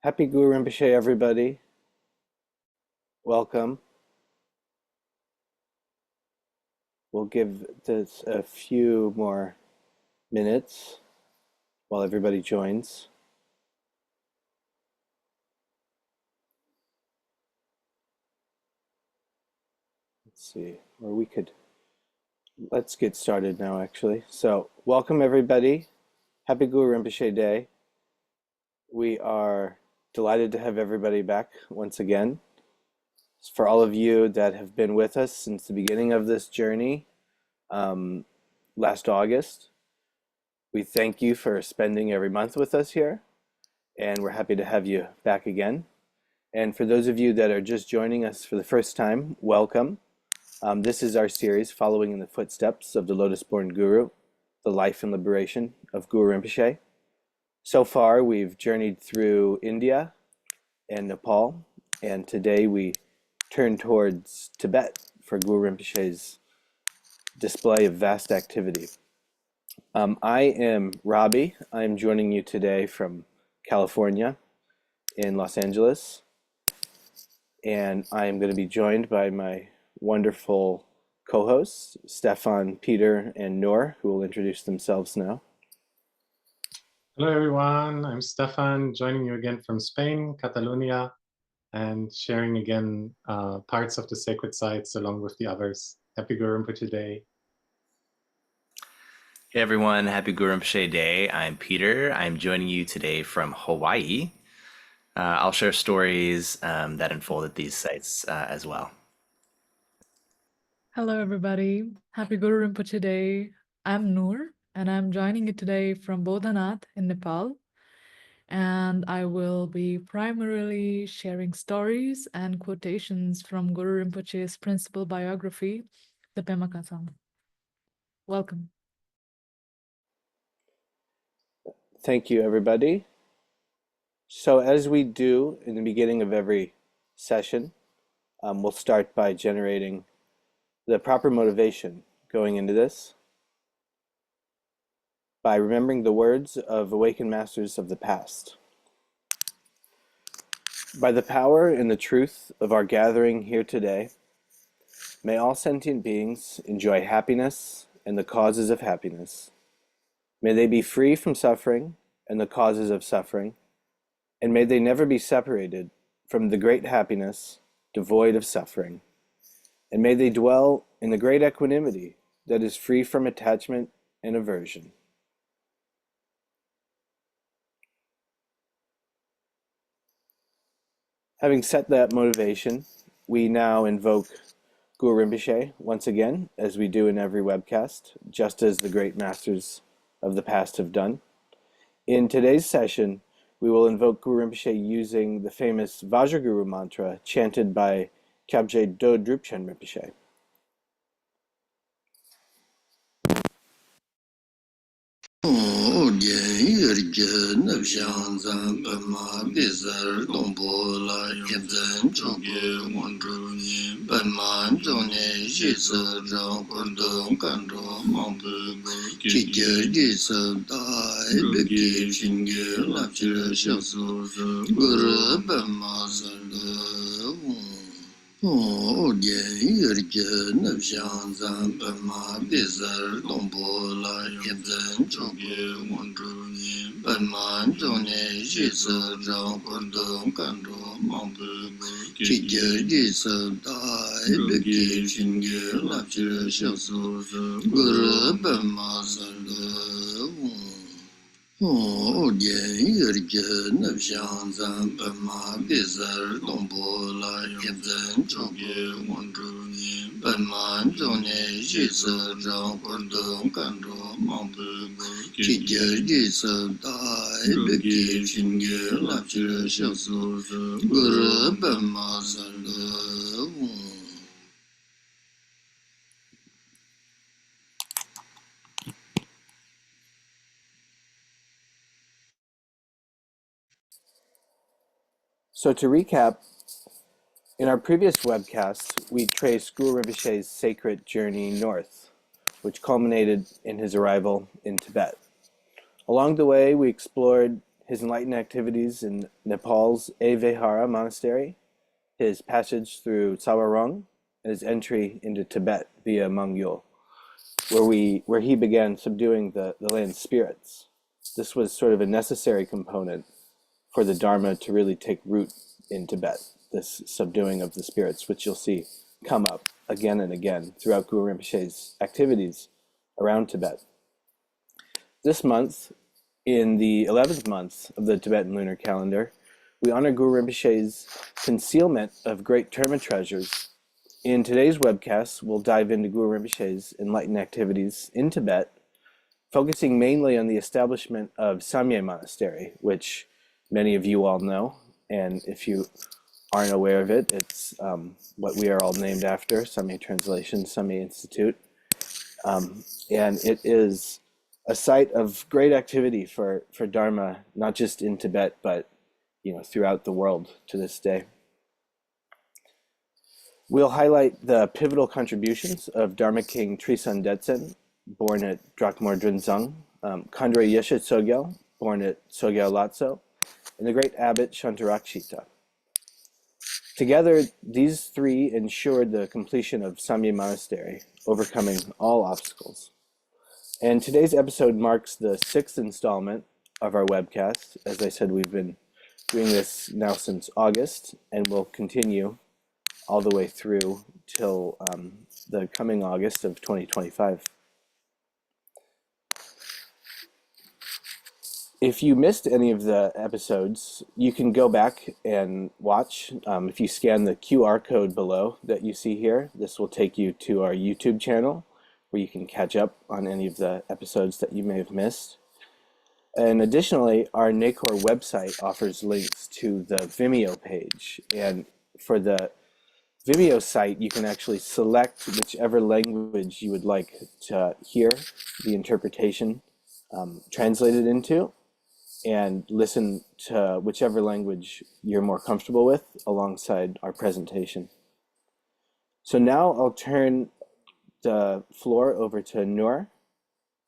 Happy Guru Rinpoche, everybody. Welcome. We'll give this a few more minutes while everybody joins. Let's see, let's get started now, actually. So, welcome, everybody. Happy Guru Rinpoche Day. We are delighted to have everybody back once again. For all of you that have been with us since the beginning of this journey last August, we thank you for spending every month with us here, and we're happy to have you back again. And for those of you that are just joining us for the first time, welcome. This is our series following in the footsteps of the Lotus-Born Guru, the life and liberation of Guru Rinpoche. So far, we've journeyed through India and Nepal, and today we turn towards Tibet for Guru Rinpoche's display of vast activity. I am Robbie. I'm joining you today from California in Los Angeles, and I am going to be joined by my wonderful co-hosts, Stefan, Peter, and Noor, who will introduce themselves now. Hello everyone, I'm Stefan, joining you again from Spain, Catalonia, and sharing again parts of the sacred sites along with the others. Happy Guru Rinpoche Day. Hey everyone, happy Guru Rinpoche Day. I'm Peter. I'm joining you today from Hawaii. I'll share stories that unfold at these sites as well. Hello everybody, happy Guru Rinpoche Day. I'm Noor, and I'm joining you today from Bodhanath in Nepal. And I will be primarily sharing stories and quotations from Guru Rinpoche's principal biography, the Pema Kasam. Welcome. Thank you, everybody. So as we do in the beginning of every session, we'll start by generating the proper motivation going into this by remembering the words of awakened masters of the past. By the power and the truth of our gathering here today, may all sentient beings enjoy happiness and the causes of happiness. May they be free from suffering and the causes of suffering, and may they never be separated from the great happiness devoid of suffering. And may they dwell in the great equanimity that is free from attachment and aversion. Having set that motivation, we now invoke Guru Rinpoche once again, as we do in every webcast, just as the great masters of the past have done. In today's session, we will invoke Guru Rinpoche using the famous Vajraguru mantra chanted by Kyabje Do Drupchen Rinpoche. So to recap, in our previous webcast, we traced Guru Rinpoche's sacred journey north, which culminated in his arrival in Tibet. Along the way, we explored his enlightened activities in Nepal's Evehara Monastery, his passage through Tsawarong, and his entry into Tibet via Mongyul, where he began subduing the land spirits. This was sort of a necessary component for the Dharma to really take root in Tibet, this subduing of the spirits, which you'll see come up again and again throughout Guru Rinpoche's activities around Tibet. This month, in the 11th month of the Tibetan lunar calendar, we honor Guru Rinpoche's concealment of great Dharma treasures. In today's webcast, we'll dive into Guru Rinpoche's enlightened activities in Tibet, focusing mainly on the establishment of Samye Monastery, which many of you all know, and if you aren't aware of it, it's what we are all named after, Samye Translation, Samye Institute. And it is a site of great activity for Dharma, not just in Tibet, but throughout the world to this day. We'll highlight the pivotal contributions of Dharma King Trisong Detsen, born at Drakmar Drinzang, Khandro Yeshe Tsogyal, born at Tsogyal Lhatso, and the Great Abbot Shantarakshita. Together, these three ensured the completion of Samye Monastery, overcoming all obstacles. And today's episode marks the 6th installment of our webcast. As I said, we've been doing this now since August, and we'll continue all the way through till the coming August of 2025. If you missed any of the episodes, you can go back and watch. If you scan the QR code below that you see here, this will take you to our YouTube channel where you can catch up on any of the episodes that you may have missed. And additionally, our NACOR website offers links to the Vimeo page. And for the Vimeo site, you can actually select whichever language you would like to hear the interpretation translated into, and listen to whichever language you're more comfortable with alongside our presentation. So now I'll turn the floor over to Noor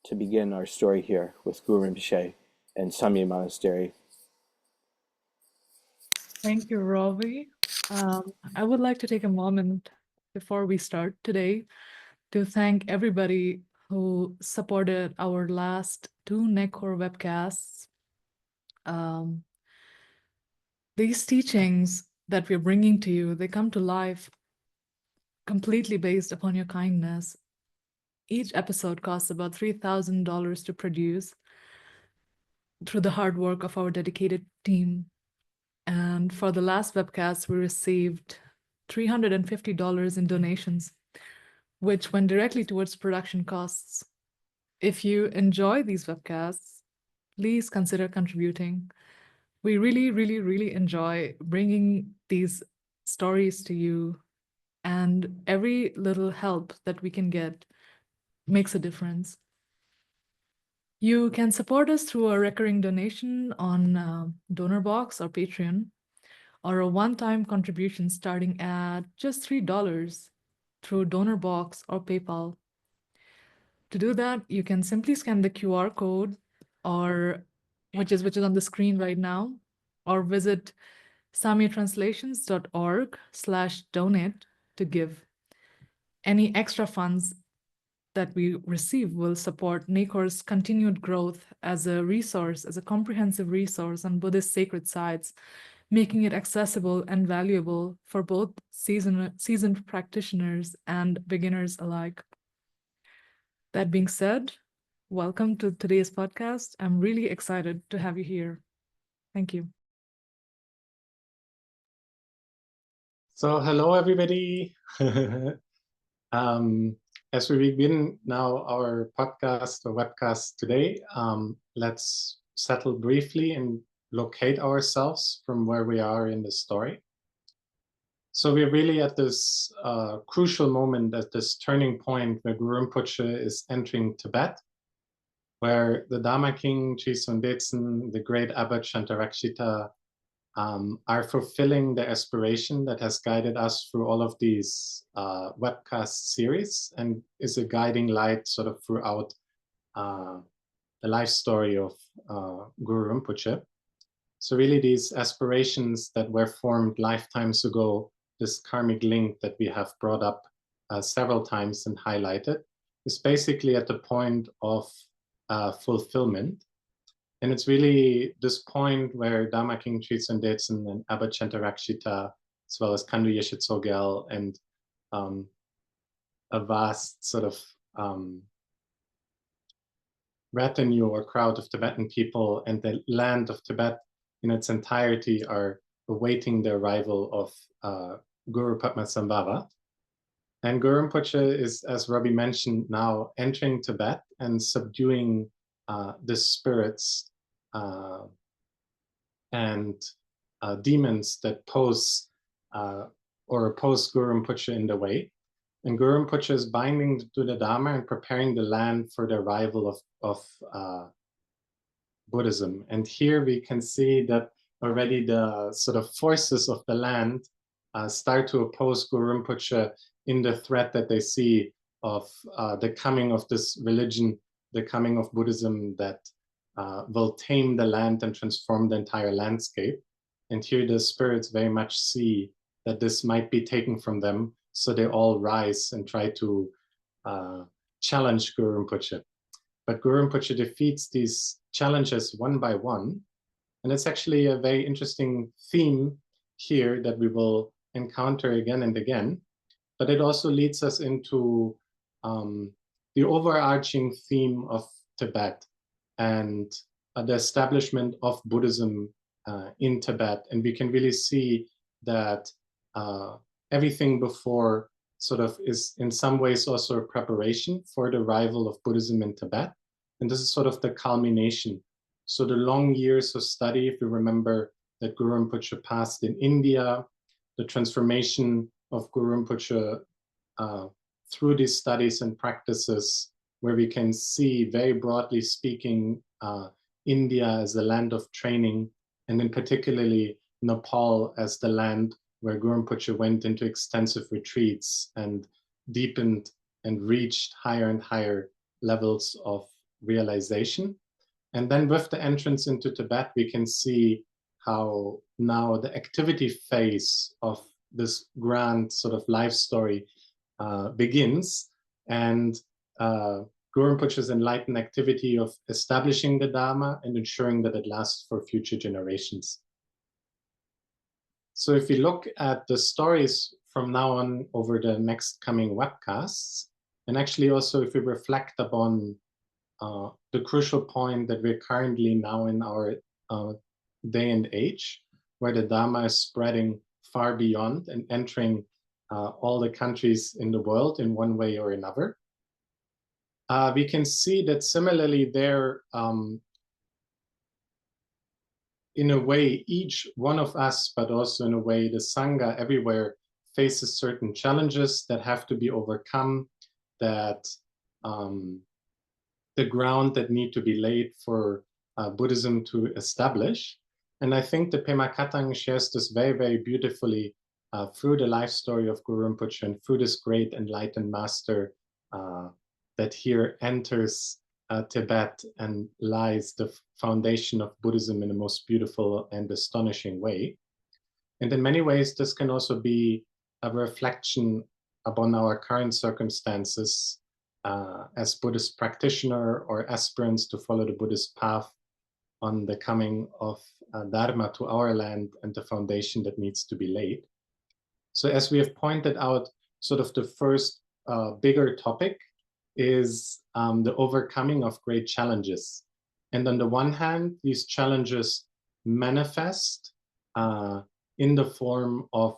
to begin our story here with Guru Rinpoche and Samye Monastery. Thank you, Ravi. I would like to take a moment before we start today to thank everybody who supported our last 2 NECOR webcasts. These teachings that we're bringing to you, they come to life completely based upon your kindness. Each episode costs about $3,000 to produce through the hard work of our dedicated team. And for the last webcast, we received $350 in donations, which went directly towards production costs. If you enjoy these webcasts, please consider contributing. We really, really, really enjoy bringing these stories to you, and every little help that we can get makes a difference. You can support us through a recurring donation on DonorBox or Patreon, or a one-time contribution starting at just $3 through DonorBox or PayPal. To do that, you can simply scan the QR code, or which is on the screen right now, or visit samyetranslations.org/donate to give. Any extra funds that we receive will support NACOR's continued growth as a resource, as a comprehensive resource on Buddhist sacred sites, making it accessible and valuable for both seasoned practitioners and beginners alike. That being said, welcome to today's podcast. I'm really excited to have you here. Thank you. So hello, everybody. As we begin now our podcast or webcast today, let's settle briefly and locate ourselves from where we are in the story. So we're really at this crucial moment, at this turning point where Guru Rinpoche is entering Tibet, where the Dharma King Trisong Detsen, the Great Abbot Shantarakshita, are fulfilling the aspiration that has guided us through all of these webcast series, and is a guiding light sort of throughout the life story of Guru Rinpoche. So really these aspirations that were formed lifetimes ago, this karmic link that we have brought up several times and highlighted, is basically at the point of fulfillment. And it's really this point where Dharma King Trisong Detsen and Abbot Shantarakshita, as well as Khandro Yeshe Tsogyal, and a vast sort of retinue or crowd of Tibetan people and the land of Tibet in its entirety are awaiting the arrival of Guru Padmasambhava. And Guru Rinpoche is, as Robbie mentioned, now entering Tibet and subduing the spirits and demons that pose or oppose Guru Rinpoche in the way. And Guru Rinpoche is binding to the Dharma and preparing the land for the arrival of Buddhism. And here we can see that already the sort of forces of the land start to oppose Guru Rinpoche in the threat that they see of the coming of this religion, the coming of Buddhism that will tame the land and transform the entire landscape. And here the spirits very much see that this might be taken from them, so they all rise and try to challenge Guru Rinpoche. But Guru Rinpoche defeats these challenges one by one. And it's actually a very interesting theme here that we will encounter again and again. But it also leads us into the overarching theme of Tibet and the establishment of Buddhism in Tibet. And we can really see that everything before sort of is in some ways also a preparation for the arrival of Buddhism in Tibet. And this is sort of the culmination. So the long years of study, if you remember that Guru Rinpoche passed in India, the transformation of Guru Rinpoche through these studies and practices, where we can see, very broadly speaking, India as the land of training, and then particularly Nepal as the land where Guru Rinpoche went into extensive retreats and deepened and reached higher and higher levels of realization. And then with the entrance into Tibet, we can see how now the activity phase of this grand sort of life story begins. And Guru Rinpoche's enlightened activity of establishing the Dharma and ensuring that it lasts for future generations. So if we look at the stories from now on over the next coming webcasts, and actually also if we reflect upon the crucial point that we're currently now in our day and age, where the Dharma is spreading far beyond and entering all the countries in the world in one way or another, we can see that similarly there, in a way, each one of us, but also in a way, the Sangha everywhere faces certain challenges that have to be overcome, that the ground that need to be laid for Buddhism to establish. And I think the Pema Katang shares this very, very beautifully through the life story of Guru Rinpoche and through this great enlightened master that here enters Tibet and lies the foundation of Buddhism in the most beautiful and astonishing way. And in many ways, this can also be a reflection upon our current circumstances as Buddhist practitioner or aspirants to follow the Buddhist path on the coming of Dharma to our land and the foundation that needs to be laid. So as we have pointed out, sort of the first bigger topic is the overcoming of great challenges. And on the one hand, these challenges manifest in the form of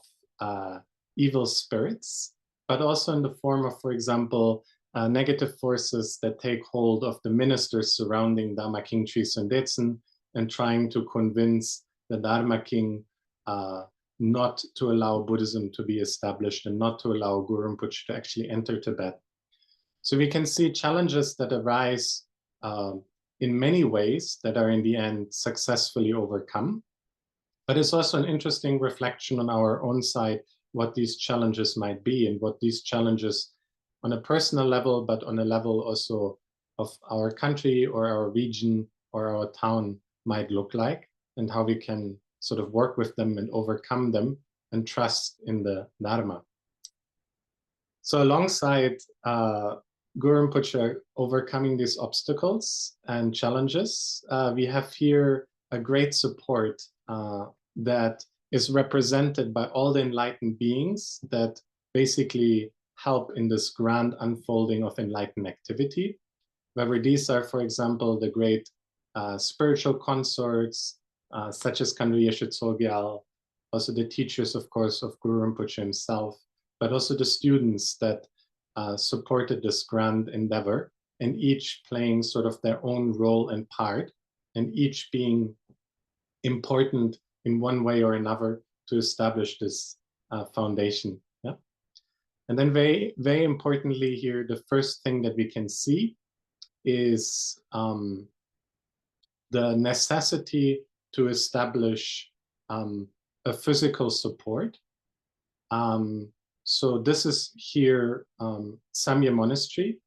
evil spirits, but also in the form of, for example, negative forces that take hold of the ministers surrounding Dharma King Trisong Detsen and trying to convince the Dharma King not to allow Buddhism to be established and not to allow Guru Rinpoche to actually enter Tibet. So we can see challenges that arise in many ways that are in the end successfully overcome. But it's also an interesting reflection on our own side, what these challenges might be and what these challenges on a personal level, but on a level also of our country or our region or our town might look like. and how we can sort of work with them and overcome them and trust in the Dharma. So alongside Guru Rinpoche overcoming these obstacles and challenges, we have here a great support that is represented by all the enlightened beings that basically help in this grand unfolding of enlightened activity. Whether these are, for example, the great spiritual consorts, such as Khandro Yeshe Tsogyal, also the teachers, of course, of Guru Rinpoche himself, but also the students that supported this grand endeavor, and each playing sort of their own role and part, and each being important in one way or another to establish this foundation. Yeah? And then very, very importantly here, the first thing that we can see is the necessity to establish a physical support. So this is here Samye Monastery.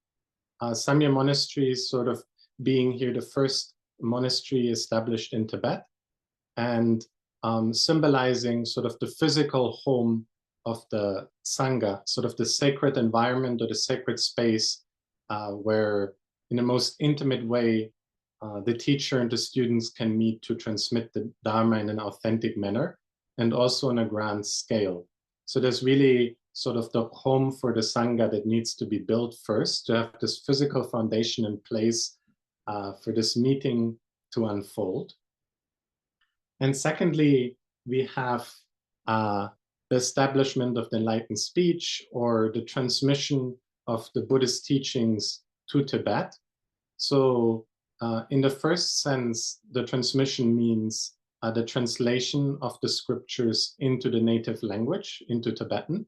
Samye Monastery is sort of being here the first monastery established in Tibet, and symbolizing sort of the physical home of the Sangha, sort of the sacred environment or the sacred space where in the most intimate way the teacher and the students can meet to transmit the Dharma in an authentic manner, and also on a grand scale. So there's really sort of the home for the Sangha that needs to be built first, to have this physical foundation in place for this meeting to unfold. And secondly, we have the establishment of the enlightened speech, or the transmission of the Buddhist teachings to Tibet. So in the first sense, the transmission means the translation of the scriptures into the native language, into Tibetan.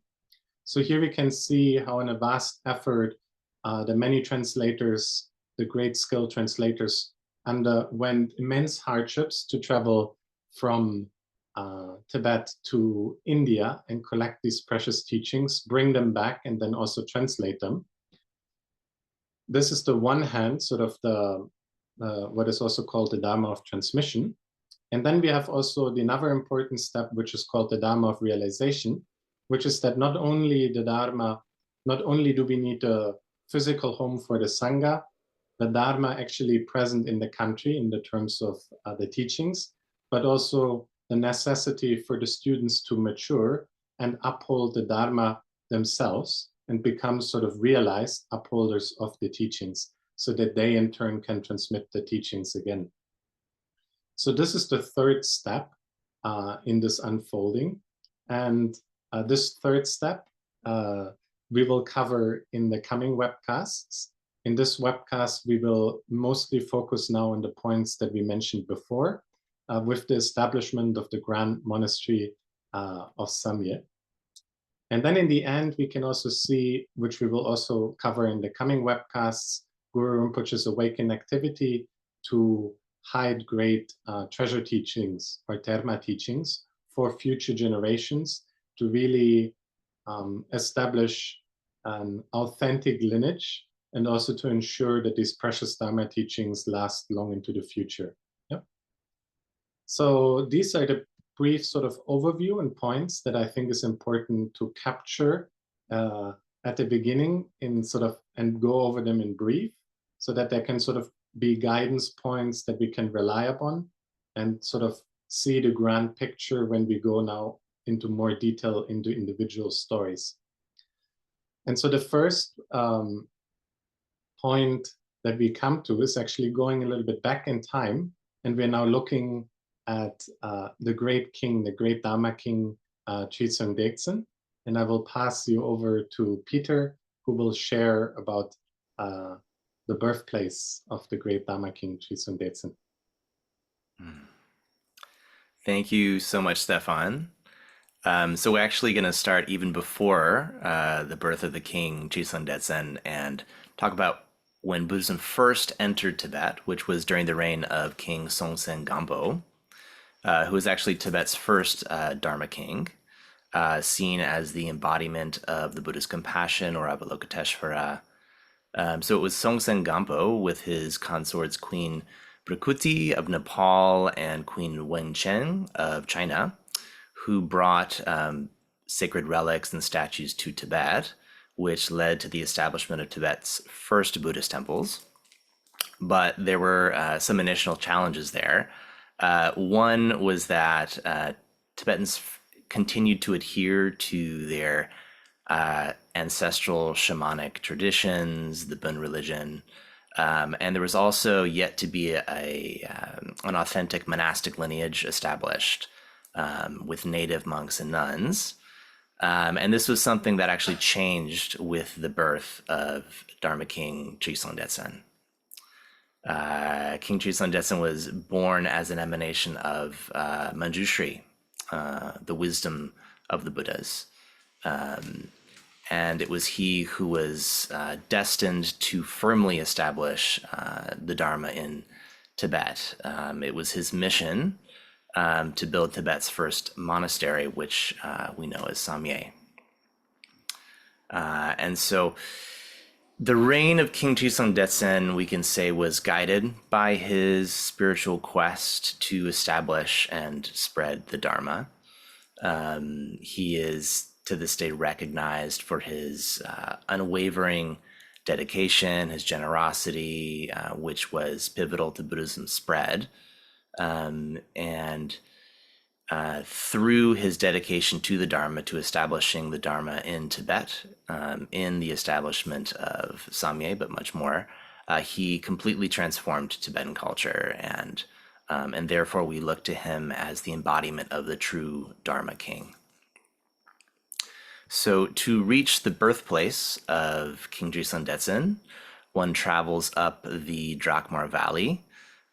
So here we can see how in a vast effort, the many translators, the great skilled translators, underwent immense hardships to travel from Tibet to India and collect these precious teachings, bring them back, and then also translate them. This is the one hand, sort of the what is also called the Dharma of transmission. And then we have also another important step, which is called the Dharma of realization, which is that not only the Dharma, not only do we need a physical home for the Sangha, the Dharma actually present in the country in the terms of the teachings, but also the necessity for the students to mature and uphold the Dharma themselves and become sort of realized upholders of the teachings, so that they in turn can transmit the teachings again. So this is the third step in this unfolding. And this third step we will cover in the coming webcasts. In this webcast, we will mostly focus now on the points that we mentioned before, with the establishment of the Grand Monastery of Samye. And then in the end, we can also see, which we will also cover in the coming webcasts, Guru Rinpoche's awakened activity to hide great treasure teachings or Dharma teachings for future generations, to really establish an authentic lineage, and also to ensure that these precious Dharma teachings last long into the future. Yep. So these are the brief sort of overview and points that I think is important to capture at the beginning in sort of, and go over them in brief, so that they can sort of be guidance points that we can rely upon and sort of see the grand picture when we go now into more detail into individual stories. And so the first point that we come to is actually going a little bit back in time, and we're now looking at the great king, the great Dharma King Trisong Detsen. And I will pass you over to Peter, who will share about the birthplace of the great Dharma King Trisong Detsen. Thank you so much, Stefan. So we're actually going to start even before the birth of the king Trisong Detsen, and talk about when Buddhism first entered Tibet, which was during the reign of King Songtsen Gampo, who was actually Tibet's first Dharma king, seen as the embodiment of the Buddha's compassion, or Avalokiteshvara. So it was Songtsen Gampo with his consorts Queen Prakuti of Nepal and Queen Wencheng of China, who brought sacred relics and statues to Tibet, which led to the establishment of Tibet's first Buddhist temples. But there were some initial challenges there. One was that Tibetans continued to adhere to their ancestral shamanic traditions, the Bön religion, and there was also yet to be an authentic monastic lineage established with native monks and nuns. And this was something that actually changed with the birth of Dharma King Trisong Detsen. King Trisong Detsen was born as an emanation of Manjushri, the wisdom of the Buddhas. And it was he who was destined to firmly establish the Dharma in Tibet. It was his mission to build Tibet's first monastery, which we know as Samye. And so the reign of King Trisong Detsen, we can say, was guided by his spiritual quest to establish and spread the Dharma. He is to this day recognized for his unwavering dedication, his generosity, which was pivotal to Buddhism's spread. And through his dedication to the Dharma, to establishing the Dharma in Tibet, in the establishment of Samye, but much more, he completely transformed Tibetan culture, and therefore we look to him as the embodiment of the true Dharma King. So to reach the birthplace of King Trisong Detsen, one travels up the Drakmar Valley.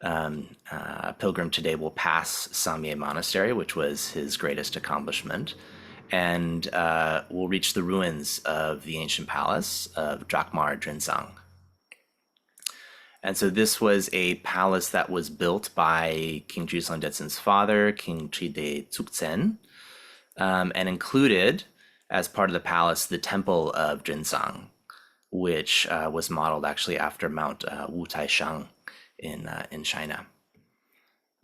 A pilgrim today will pass Samye Monastery, which was his greatest accomplishment, and will reach the ruins of the ancient palace of Drakmar Drinzang. And so this was a palace that was built by King Trisong Detsen's father, King Tride Tsukten, and included, as part of the palace, the temple of Drinzang, which was modeled actually after Mount Wutaishan in China.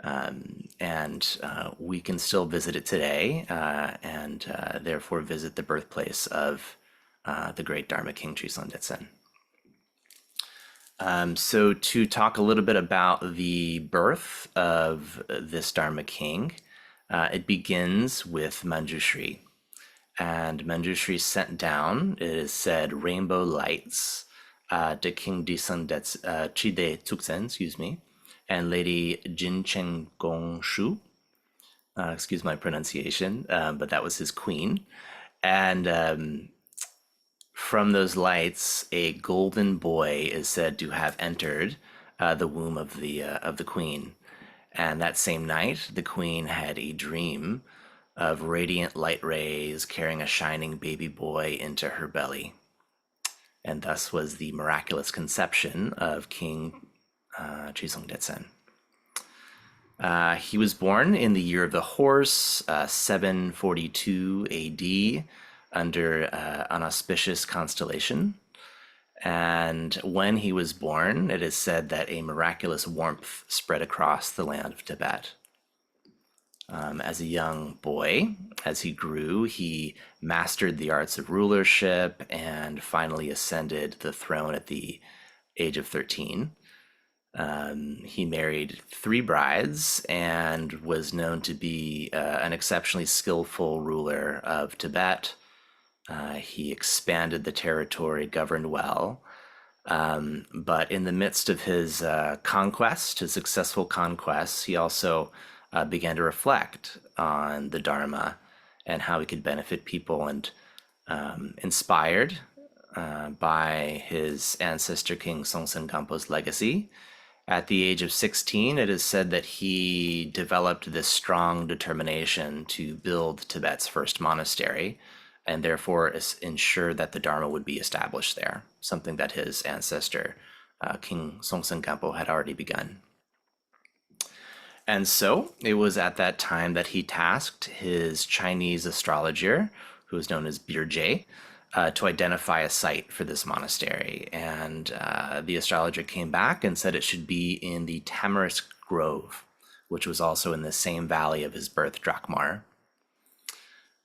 And we can still visit it today, and therefore visit the birthplace of the great Dharma King Trisong Detsen. So to talk a little bit about the birth of this Dharma King, it begins with Manjushri. And Manjushri sent down, it is said, rainbow lights to King Trisong Tride Tsukten, and Lady Jincheng Gongshu. Excuse my pronunciation, but that was his queen. And from those lights, a golden boy is said to have entered the womb of the queen. And that same night, the queen had a dream of radiant light rays carrying a shining baby boy into her belly. And thus was the miraculous conception of King Trisong Detsen. He was born in the year of the horse, 742 AD, under an auspicious constellation. And when he was born, it is said that a miraculous warmth spread across the land of Tibet. As a young boy, as he grew, he mastered the arts of rulership and finally ascended the throne at the age of 13. He married 3 brides and was known to be an exceptionally skillful ruler of Tibet. He expanded the territory, governed well. But in the midst of his conquest, his successful conquests, he also began to reflect on the Dharma and how he could benefit people, and inspired by his ancestor King Songtsen Gampo's legacy. At the age of 16, it is said that he developed this strong determination to build Tibet's first monastery, and therefore ensure that the Dharma would be established there, something that his ancestor, King Songtsen Gampo, had already begun. And so it was at that time that he tasked his Chinese astrologer, who was known as Birje, to identify a site for this monastery. And the astrologer came back and said it should be in the Tamarisk Grove, which was also in the same valley of his birth, Drakmar.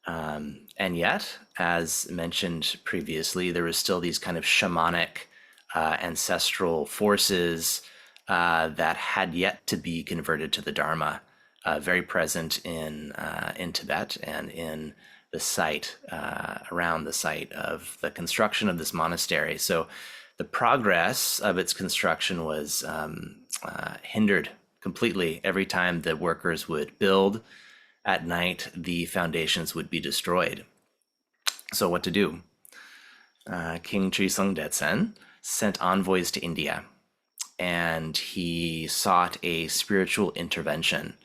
And yet, as mentioned previously, there was still these kind of shamanic ancestral forces that had yet to be converted to the Dharma, very present in Tibet and in the site, around the site of the construction of this monastery. So the progress of its construction was hindered completely. Every time the workers would build at night, the foundations would be destroyed. So what to do? King Trisong Detsen sent envoys to India, and he sought a spiritual intervention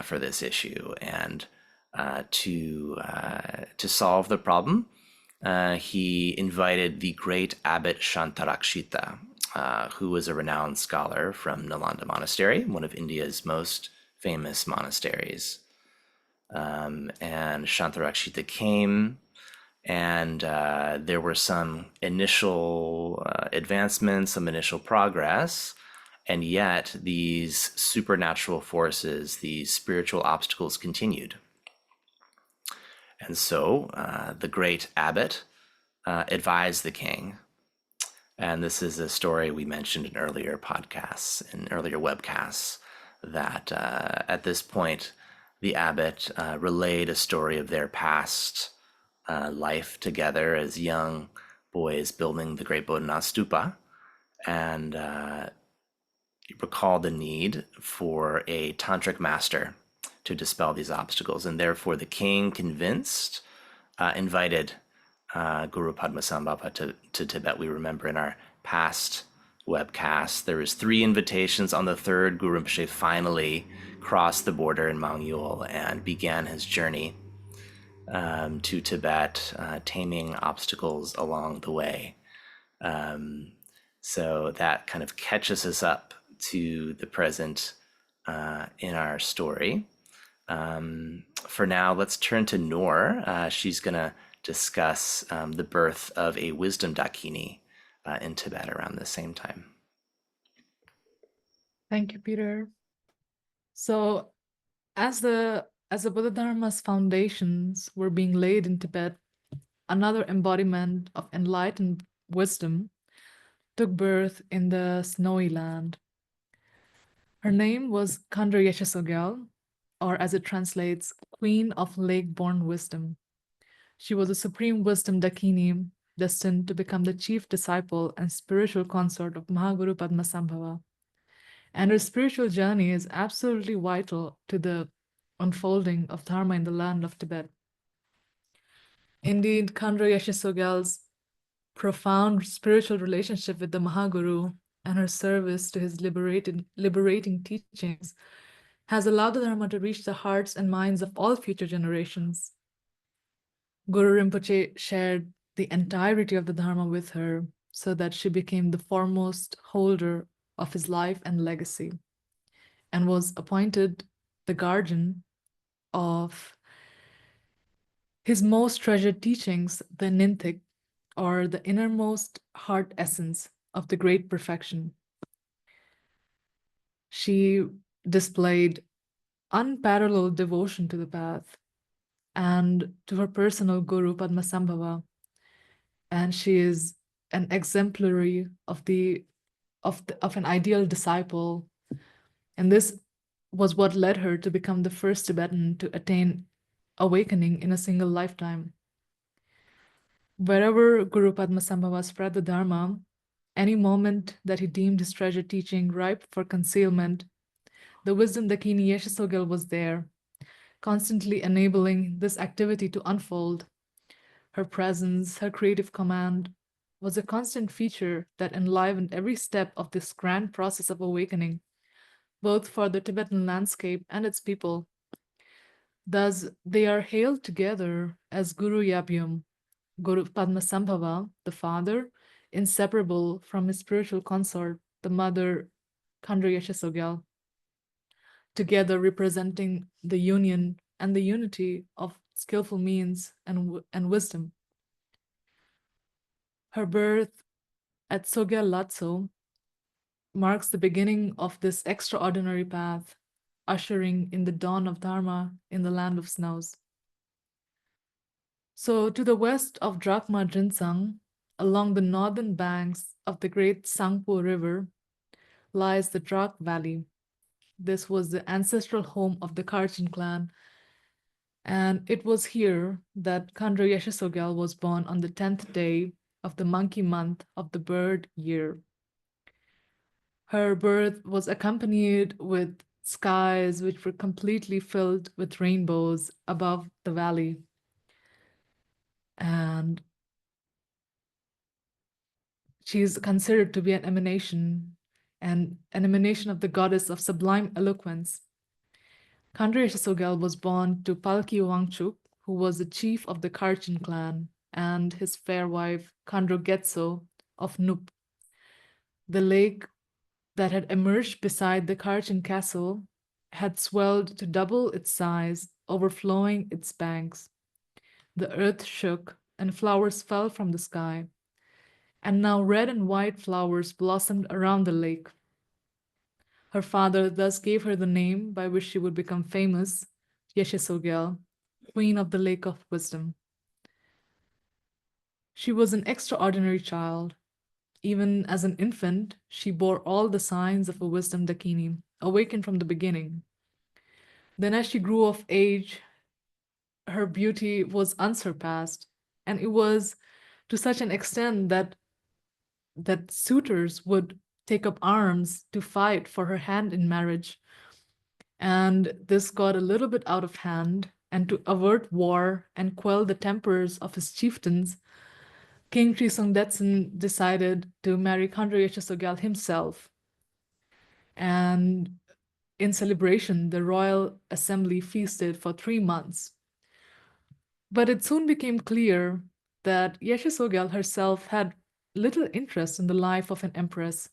for this issue. And to solve the problem, he invited the Great Abbot Shantarakshita, who was a renowned scholar from Nalanda Monastery, one of India's most famous monasteries. And Shantarakshita came, and there were some initial advancements, some initial progress, and yet these supernatural forces, these spiritual obstacles continued. And so the great abbot advised the king, and this is a story we mentioned in earlier podcasts, in earlier webcasts, that at this point, the abbot relayed a story of their past life together as young boys building the Great Bodhanath Stupa, and recalled the need for a tantric master to dispel these obstacles. And therefore the king, convinced, invited Guru Padmasambhava to Tibet. We remember in our past webcast, there was 3 invitations. On the third, Guru Rinpoche finally crossed the border in Mangyul and began his journey to Tibet, taming obstacles along the way. So that kind of catches us up to the present in our story. For now, let's turn to Noor. She's going to discuss the birth of a wisdom dakini in Tibet around the same time. Thank you, Peter. So, as the Buddha Dharma's foundations were being laid in Tibet, another embodiment of enlightened wisdom took birth in the snowy land. Her name was Khandro Yeshe Tsogyal, or as it translates, Queen of Lake-born Wisdom. She was a supreme wisdom dakini, destined to become the chief disciple and spiritual consort of Guru Padmasambhava. And her spiritual journey is absolutely vital to the unfolding of Dharma in the land of Tibet. Indeed, Khandro Yeshe Tsogyal's profound spiritual relationship with the Mahaguru and her service to his liberating teachings has allowed the Dharma to reach the hearts and minds of all future generations. Guru Rinpoche shared the entirety of the Dharma with her so that she became the foremost holder of his life and legacy, and was appointed the guardian of his most treasured teachings, the Nintik, or the innermost heart essence of the great perfection. She displayed unparalleled devotion to the path and to her personal Guru Padmasambhava, and she is an exemplary of an ideal disciple, and this was what led her to become the first Tibetan to attain awakening in a single lifetime. Wherever Guru Padmasambhava spread the Dharma, any moment that he deemed his treasured teaching ripe for concealment, the wisdom dakini Yeshe Tsogyal was there, constantly enabling this activity to unfold. Her presence, her creative command, was a constant feature that enlivened every step of this grand process of awakening, both for the Tibetan landscape and its people. Thus, they are hailed together as Guru Yabhyam, Guru Padmasambhava, the father, inseparable from his spiritual consort, the mother, Khandro Yeshe Tsogyal, together representing the union and the unity of skillful means and wisdom. Her birth at Tsogyal Lhatso marks the beginning of this extraordinary path, ushering in the dawn of Dharma in the land of snows. So to the west of Drakmar Drinzang, along the northern banks of the great Sangpo River, lies the Drak Valley. This was the ancestral home of the Kharchen clan, and it was here that Khandro Yeshe Tsogyal was born on the 10th day of the monkey month of the bird year. Her birth was accompanied with skies which were completely filled with rainbows above the valley. And she is considered to be an emanation, and an emanation of the goddess of sublime eloquence. Khandro Yeshe Tsogyal was born to Palki Wangchuk, who was the chief of the Kharchen clan, and his fair wife, Khandro Getso of Nup. The lake that had emerged beside the Kharchen castle had swelled to double its size, overflowing its banks. The earth shook, and flowers fell from the sky. And now red and white flowers blossomed around the lake. Her father thus gave her the name by which she would become famous, Yeshe Tsogyal, Queen of the Lake of Wisdom. She was an extraordinary child. Even as an infant, she bore all the signs of a wisdom dakini, awakened from the beginning. Then as she grew of age, her beauty was unsurpassed, and it was to such an extent that suitors would take up arms to fight for her hand in marriage. And this got a little bit out of hand, and to avert war and quell the tempers of his chieftains, King Trisong Detsen decided to marry Khandro Yeshe Tsogyal himself. And in celebration, the royal assembly feasted for 3 months. But it soon became clear that Yeshe Tsogyal herself had little interest in the life of an empress.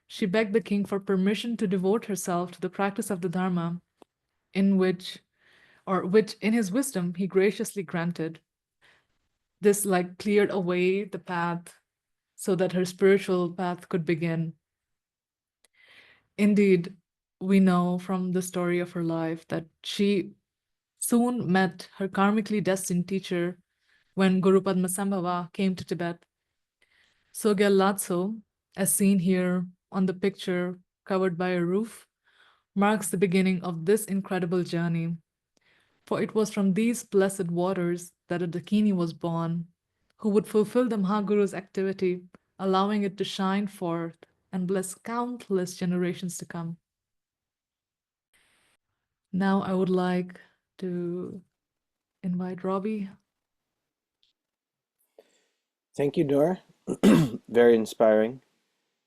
She begged the king for permission to devote herself to the practice of the Dharma, which in his wisdom he graciously granted. This cleared away the path so that her spiritual path could begin. Indeed, we know from the story of her life that she soon met her karmically destined teacher when Guru Padmasambhava came to Tibet. Tsogyal Lhatso, as seen here on the picture covered by a roof, marks the beginning of this incredible journey. For it was from these blessed waters that a dakini was born, who would fulfill the Mahaguru's activity, allowing it to shine forth and bless countless generations to come. Now I would like to invite Robbie. Thank you, Noor. Very inspiring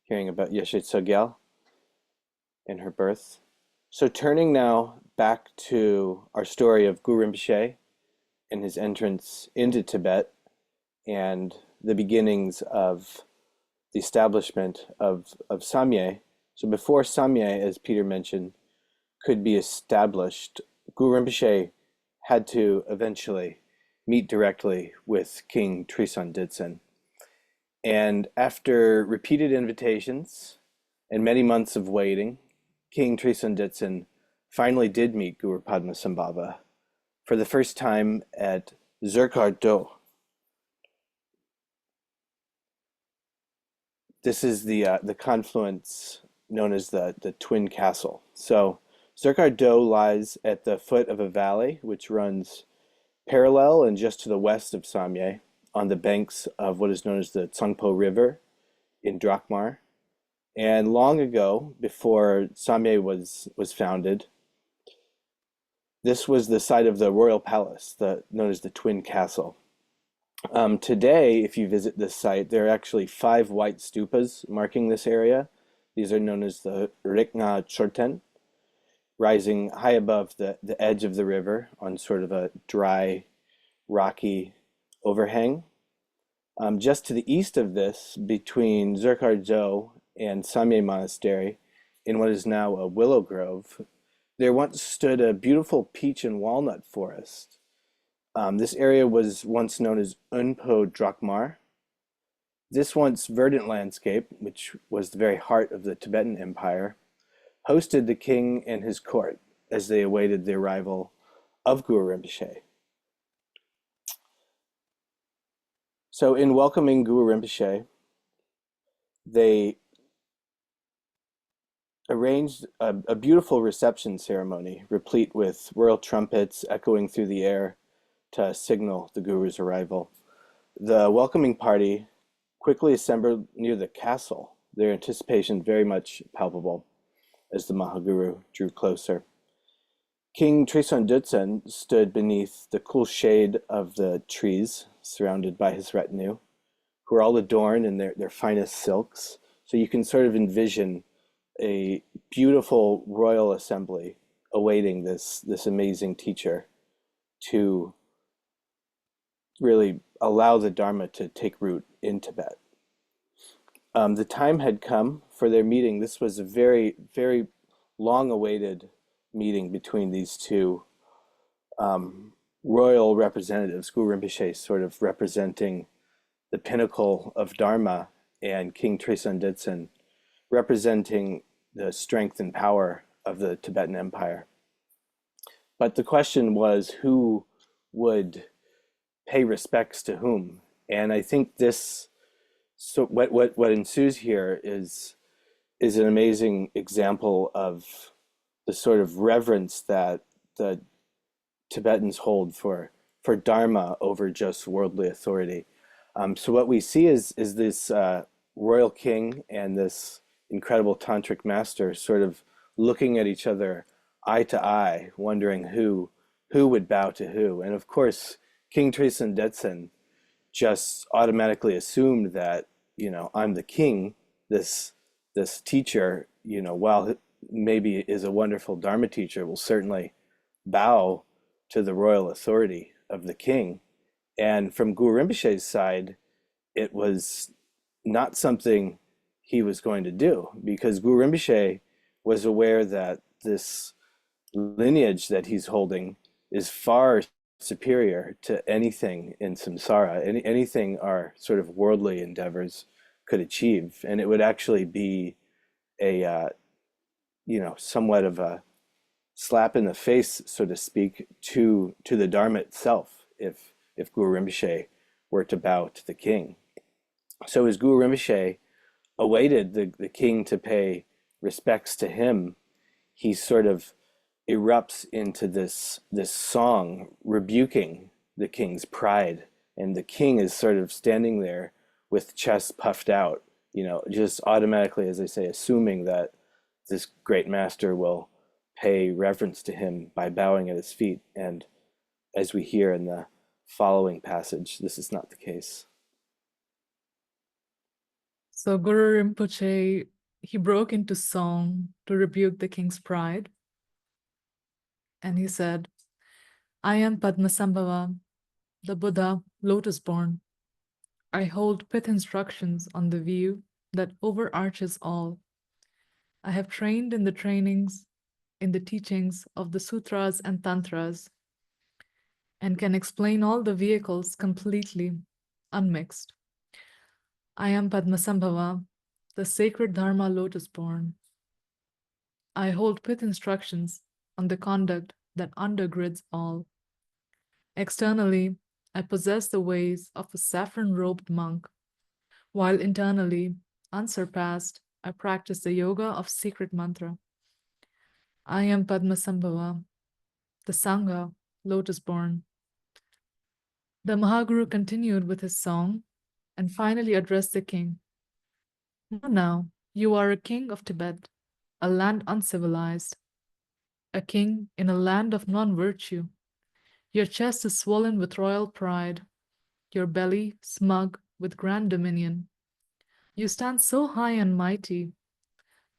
hearing about Yeshe Tsogyal and her birth. So turning now back to our story of Guru Rinpoche and his entrance into Tibet and the beginnings of the establishment of Samye. So before Samye, as Peter mentioned, could be established, Guru Rinpoche had to eventually meet directly with King Trisong Detsen. And after repeated invitations and many months of waiting, King Trisong Detsen finally did meet Guru Padmasambhava for the first time at Zerkar Do. This is the confluence known as the Twin Castle. So Zerkar Do lies at the foot of a valley which runs parallel and just to the west of Samye on the banks of what is known as the Tsangpo River in Drakmar. And long ago, before Samye was founded, this was the site of the royal palace, known as the Twin Castle. Today, if you visit this site, there are actually 5 white stupas marking this area. These are known as the Rikna Chorten, rising high above the edge of the river on sort of a dry, rocky overhang. Just to the east of this, between Zerkar Do and Samye Monastery, in what is now a willow grove, there once stood a beautiful peach and walnut forest. This area was once known as Unpo Drakmar, This once verdant landscape, which was the very heart of the Tibetan Empire, hosted the king and his court as they awaited the arrival of Guru Rinpoche. So in welcoming Guru Rinpoche, they arranged a beautiful reception ceremony, replete with royal trumpets echoing through the air to signal the Guru's arrival. The welcoming party quickly assembled near the castle, their anticipation very much palpable as the Mahaguru drew closer. King Trisong Detsen stood beneath the cool shade of the trees, surrounded by his retinue, who are all adorned in their finest silks. So you can sort of envision a beautiful royal assembly awaiting this amazing teacher to really allow the Dharma to take root in Tibet. The time had come for their meeting. This was a very, very long-awaited meeting between these two royal representatives, Guru Rinpoche sort of representing the pinnacle of Dharma, and King Trisong Detsen representing the strength and power of the Tibetan Empire. But the question was, who would pay respects to whom? And I think this, so what ensues here is an amazing example of the sort of reverence that the Tibetans hold for Dharma over just worldly authority. So what we see is this royal king and this incredible tantric master sort of looking at each other eye to eye, wondering who would bow to who. And of course, King Trisong Detsen just automatically assumed that, I'm the king, this teacher, while maybe is a wonderful Dharma teacher, will certainly bow to the royal authority of the king. And from Guru Rinpoche's side, it was not something he was going to do, because Guru Rinpoche was aware that this lineage that he's holding is far superior to anything in samsara, anything our sort of worldly endeavors could achieve. And it would actually be a, somewhat of a slap in the face, so to speak, to the Dharma itself, if Guru Rinpoche were to bow to the king. So as Guru Rinpoche awaited the king to pay respects to him, he sort of erupts into this song rebuking the king's pride. And the king is sort of standing there with chest puffed out, just automatically, as I say, assuming that this great master will pay reverence to him by bowing at his feet. And as we hear in the following passage, this is not the case. So Guru Rinpoche, he broke into song to rebuke the king's pride. And he said, I am Padmasambhava, the Buddha, Lotus-Born. I hold pith instructions on the view that overarches all. I have trained in the teachings of the sutras and tantras, and can explain all the vehicles completely, unmixed. I am Padmasambhava, the sacred Dharma Lotus-Born. I hold pith instructions on the conduct that undergirds all. Externally, I possess the ways of a saffron-robed monk, while internally, unsurpassed, I practice the yoga of secret mantra. I am Padmasambhava, the Sangha, Lotus-Born. The Mahaguru continued with his song and finally addressed the king. Now, you are a king of Tibet, a land uncivilized, a king in a land of non-virtue. Your chest is swollen with royal pride, your belly smug with grand dominion. You stand so high and mighty,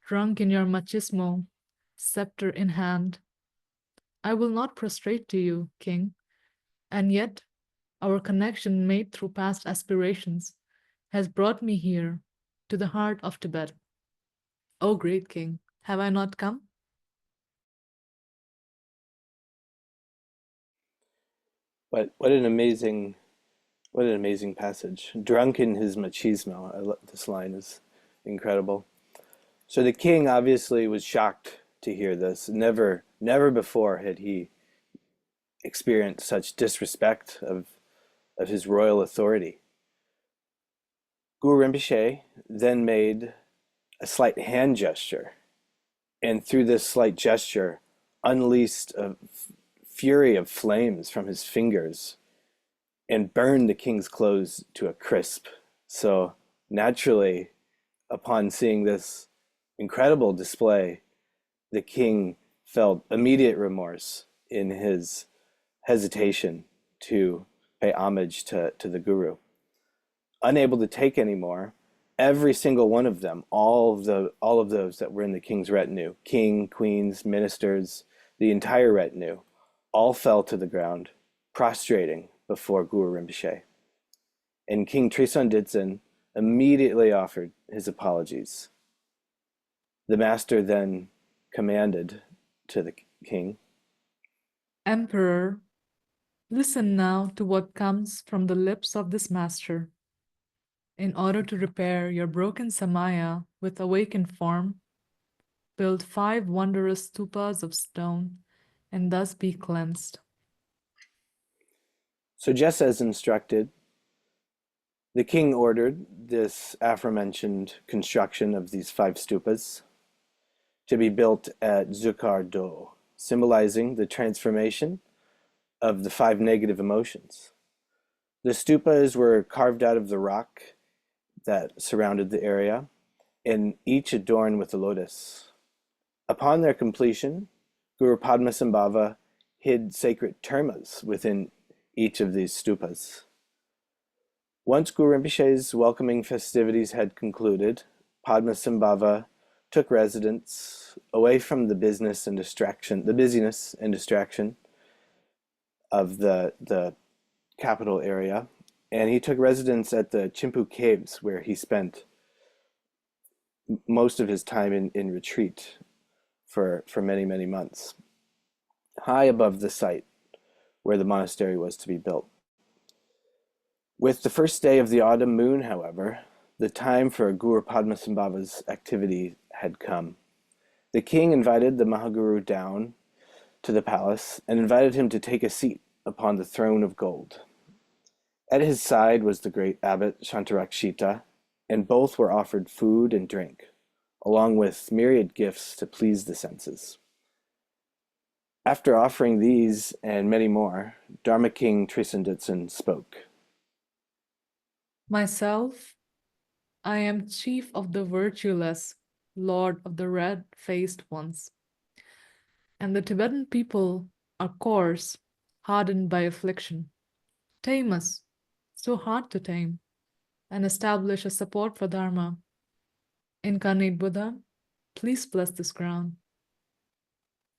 drunk in your machismo, scepter in hand. I will not prostrate to you, king, and yet our connection made through past aspirations has brought me here, to the heart of Tibet. O great king, have I not come? But what an amazing What an amazing passage. Drunk in his machismo. This line is incredible. So the king obviously was shocked to hear this. Never before had he experienced such disrespect of his royal authority. Guru Rinpoche then made a slight hand gesture, and through this slight gesture, unleashed a fury of flames from his fingers and burned the king's clothes to a crisp. So naturally, upon seeing this incredible display, the king felt immediate remorse in his hesitation to pay homage to the guru. Unable to take any more, every single one of them, all of those that were in the king's retinue, king, queens, ministers, the entire retinue, all fell to the ground, prostrating before Guru Rinpoche. And King Trisong Detsen immediately offered his apologies. The master then commanded to the king, Emperor, listen now to what comes from the lips of this master. In order to repair your broken samaya with awakened form, build 5 wondrous stupas of stone and thus be cleansed. So just as instructed, the king ordered this aforementioned construction of these 5 stupas to be built at Dzukar Do, symbolizing the transformation of the 5 negative emotions. The stupas were carved out of the rock that surrounded the area, and each adorned with a lotus. Upon their completion, Guru Padmasambhava hid sacred termas within each of these stupas. Once Guru Rinpoche's welcoming festivities had concluded, Padmasambhava took residence away from the busyness and distraction of the capital area, and he took residence at the Chimpu Caves, where he spent most of his time in retreat for many, many months, high above the site where the monastery was to be built. With the first day of the autumn moon, however, the time for Guru Padmasambhava's activity had come. The king invited the Mahaguru down to the palace and invited him to take a seat upon the throne of gold. At his side was the Great Abbot Shantarakshita, and both were offered food and drink, along with myriad gifts to please the senses. After offering these and many more, Dharma King Trisong Detsen spoke. Myself, I am chief of the virtueless, lord of the red-faced ones. And the Tibetan people are coarse, hardened by affliction. Tame us, so hard to tame, and establish a support for Dharma. Incarnate Buddha, please bless this ground.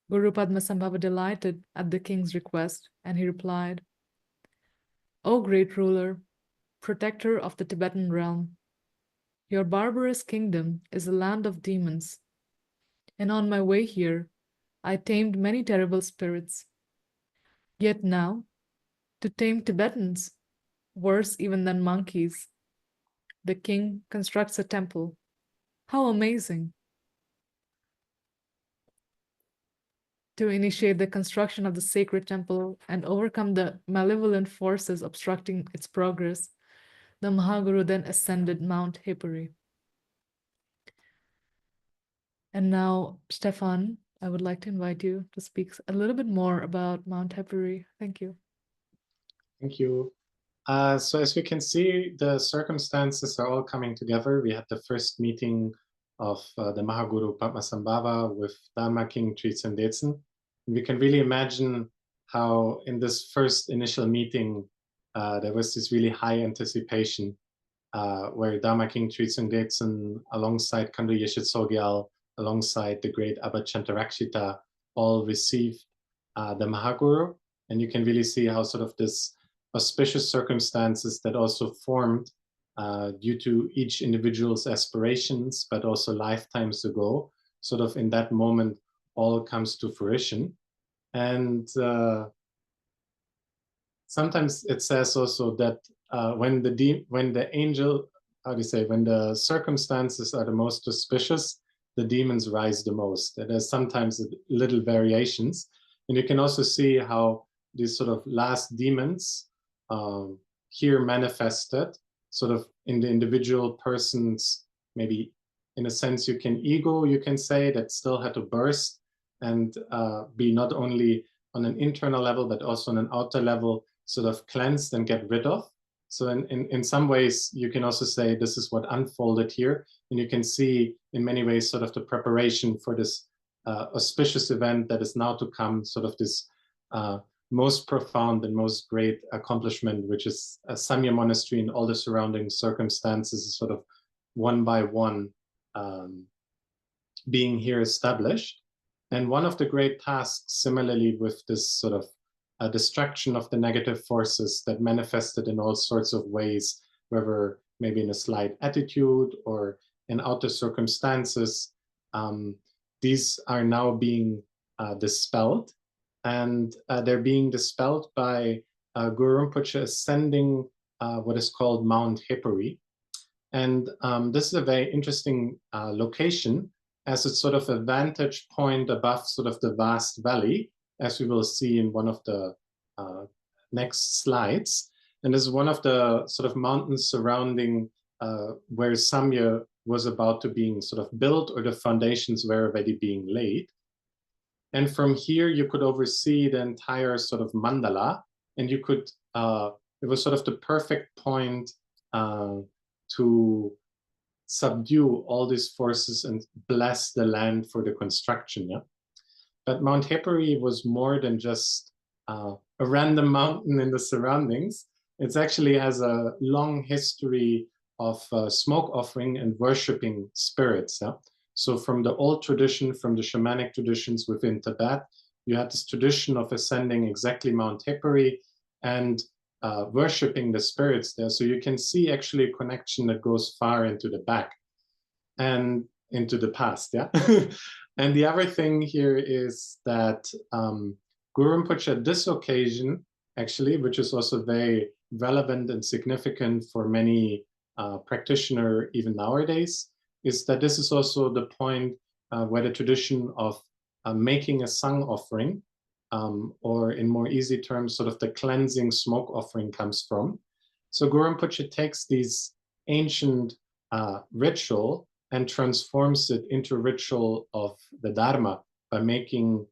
Guru Padmasambhava delighted at the king's request, and he replied, O great ruler, protector of the Tibetan realm, your barbarous kingdom is a land of demons, and on my way here, I tamed many terrible spirits. Yet now, to tame Tibetans, worse even than monkeys, the king constructs a temple. How amazing! To initiate the construction of the sacred temple and overcome the malevolent forces obstructing its progress, the Mahaguru then ascended Mount Hepori. And now, Stefan, I would like to invite you to speak a little bit more about Mount Hepori. Thank you. Thank you. So as we can see, the circumstances are all coming together. We had the first meeting of the Mahaguru Padmasambhava with Dharma King Trisong Detsen. We can really imagine how in this first initial meeting, there was this really high anticipation where Dharma King Trisong Detsen, alongside Khandro Yeshe Tsogyal, alongside the Great Abbot Shantarakshita, all received the Mahaguru. And you can really see how sort of this auspicious circumstances that also formed due to each individual's aspirations, but also lifetimes ago, sort of in that moment, all comes to fruition. And sometimes it says also that when the angel, how do you say, when the circumstances are the most auspicious, the demons rise the most. And there's sometimes little variations. And you can also see how these sort of last demons here manifested sort of in the individual person's, maybe in a sense you can say, that still had to burst and be not only on an internal level, but also on an outer level, sort of cleansed and get rid of. So in some ways, you can also say this is what unfolded here. And you can see in many ways sort of the preparation for this auspicious event that is now to come, sort of this most profound and most great accomplishment, which is a Samye Monastery and all the surrounding circumstances sort of one by one being here established. And one of the great tasks, similarly with this sort of destruction of the negative forces that manifested in all sorts of ways, whether maybe in a slight attitude or in outer circumstances, these are now being dispelled. And they're being dispelled by Guru Rinpoche ascending what is called Mount Hepori. And this is a very interesting location, as it's sort of a vantage point above sort of the vast valley, as we will see in one of the next slides. And this is one of the sort of mountains surrounding where Samye was about to being sort of built, or the foundations were already being laid. And from here, you could oversee the entire sort of mandala, and you could, it was sort of the perfect point to subdue all these forces and bless the land for the construction. Yeah? But Mount Hepori was more than just a random mountain in the surroundings. It actually has a long history of smoke offering and worshipping spirits. Yeah? So from the old tradition, from the shamanic traditions within Tibet, you had this tradition of ascending exactly Mount Hepori and worshipping the spirits there. So you can see actually a connection that goes far into the back and into the past. Yeah. And the other thing here is that Guru Rinpoche at this occasion, actually, which is also very relevant and significant for many practitioners even nowadays, is that this is also the point where the tradition of making a sang offering, or in more easy terms, sort of the cleansing smoke offering comes from. So Guru Rinpoche takes these ancient ritual and transforms it into ritual of the Dharma by making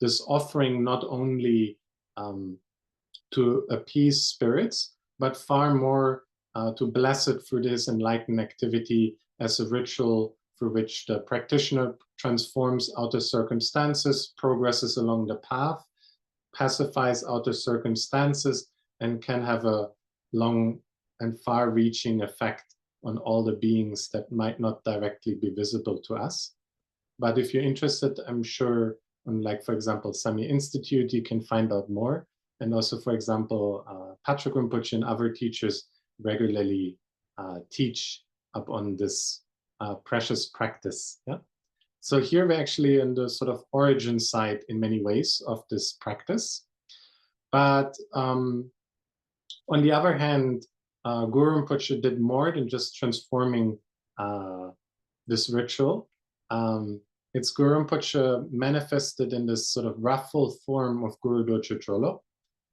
this offering not only to appease spirits, but far more to bless it through this enlightened activity as a ritual through which the practitioner transforms outer circumstances, progresses along the path, pacifies outer circumstances, and can have a long and far-reaching effect on all the beings that might not directly be visible to us. But if you're interested, I'm sure on, like, for example, Samye Institute, you can find out more. And also, for example, Patrick Rinpoche and other teachers regularly teach up on this precious practice. Yeah? So here we're actually in the sort of origin side in many ways of this practice. But on the other hand, Guru Rinpoche did more than just transforming this ritual. It's Guru Rinpoche manifested in this sort of ruffled form of Guru Dojo Drolo,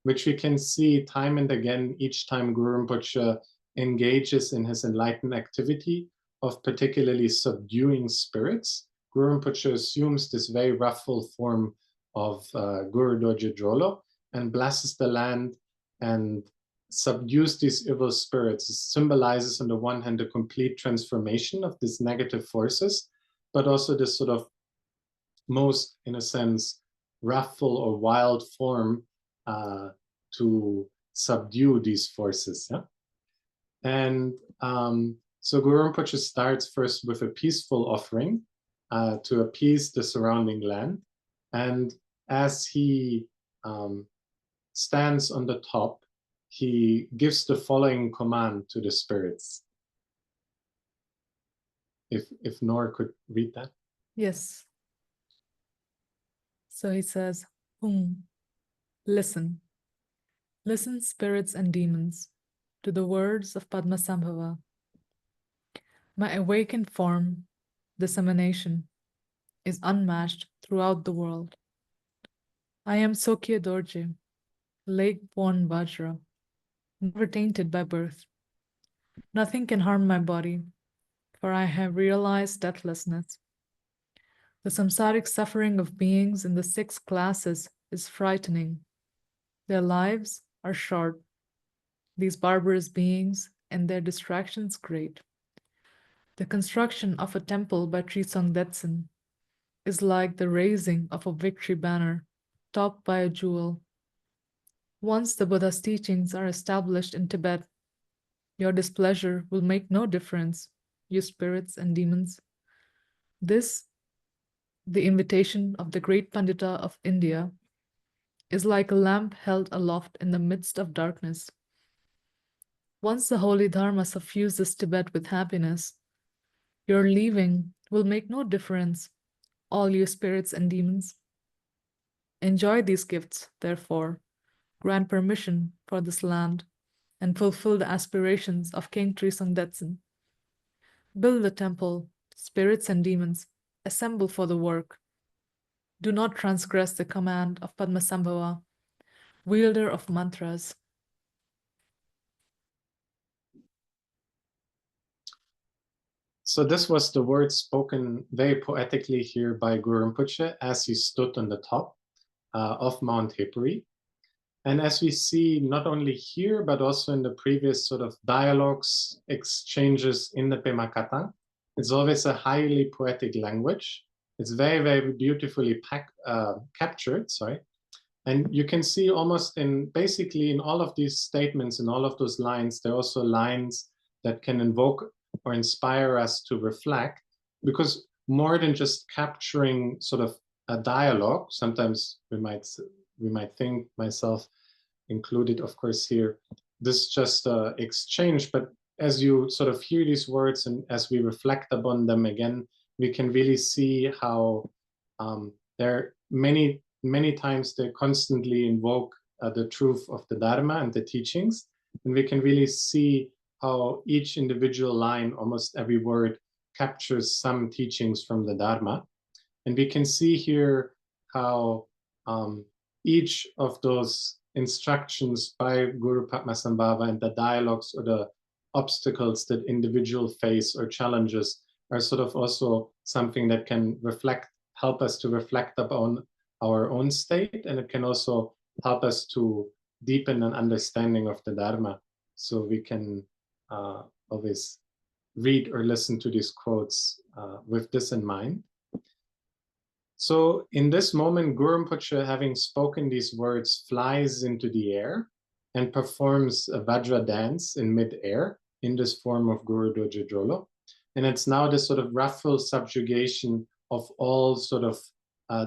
which we can see time and again each time Guru Rinpoche engages in his enlightened activity of particularly subduing spirits. Guru Rinpoche assumes this very ruffled form of Guru Dojo Drolo and blesses the land and subdues these evil spirits. It symbolizes, on the one hand, the complete transformation of these negative forces, but also this sort of most, in a sense, wrathful or wild form to subdue these forces. Yeah? And so Guru Rinpoche starts first with a peaceful offering to appease the surrounding land. And as he stands on the top, he gives the following command to the spirits. If Noor could read that. Yes. So he says, listen. Listen, spirits and demons, to the words of Padmasambhava. My awakened form, dissemination, is unmatched throughout the world. I am Sokya Dorje, lake-born Vajra, never tainted by birth. Nothing can harm my body, for I have realized deathlessness. The samsaric suffering of beings in the 6 classes is frightening. Their lives are short, these barbarous beings, and their distractions great. The construction of a temple by Trisong Detsen is like the raising of a victory banner topped by a jewel. Once the Buddha's teachings are established in Tibet, your displeasure will make no difference, you spirits and demons. This, the invitation of the great Pandita of India, is like a lamp held aloft in the midst of darkness. Once the holy Dharma suffuses Tibet with happiness, your leaving will make no difference, all you spirits and demons. Enjoy these gifts, therefore, grant permission for this land, and fulfill the aspirations of King Trisong Detsen. Build the temple, spirits and demons, assemble for the work. Do not transgress the command of Padmasambhava, wielder of mantras. So this was the word spoken very poetically here by Guru Rinpoche as he stood on the top of Mount Hepori. And as we see not only here, but also in the previous sort of dialogues, exchanges in the Pema Katang, it's always a highly poetic language. It's very, very beautifully captured, sorry. And you can see almost basically in all of these statements, in all of those lines, there are also lines that can invoke or inspire us to reflect, because more than just capturing sort of a dialogue, sometimes we might think, myself included, of course, here, this is just an exchange, but as you sort of hear these words and as we reflect upon them again, we can really see how there are many times they constantly invoke the truth of the Dharma and the teachings, and we can really see how each individual line, almost every word, captures some teachings from the Dharma. And we can see here how each of those instructions by Guru Padmasambhava and the dialogues or the obstacles that individuals face or challenges are sort of also something that can help us to reflect upon our own state, and it can also help us to deepen an understanding of the Dharma. So we can always read or listen to these quotes with this in mind. So in this moment, Guru Rinpoche, having spoken these words, flies into the air and performs a Vajra dance in mid-air in this form of Guru Dojo Jolo. And it's now this sort of wrathful subjugation of all sort of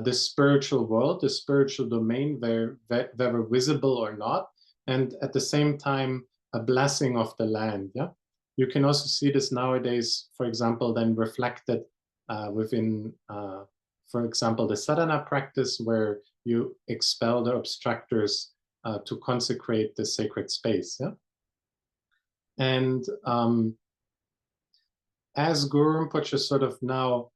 the spiritual world, the spiritual domain, whether visible or not, and at the same time, a blessing of the land. Yeah, you can also see this nowadays, for example, then reflected within, for example, the sadhana practice, where you expel the obstructors to consecrate the sacred space. Yeah, and as Guru Rinpoche sort of now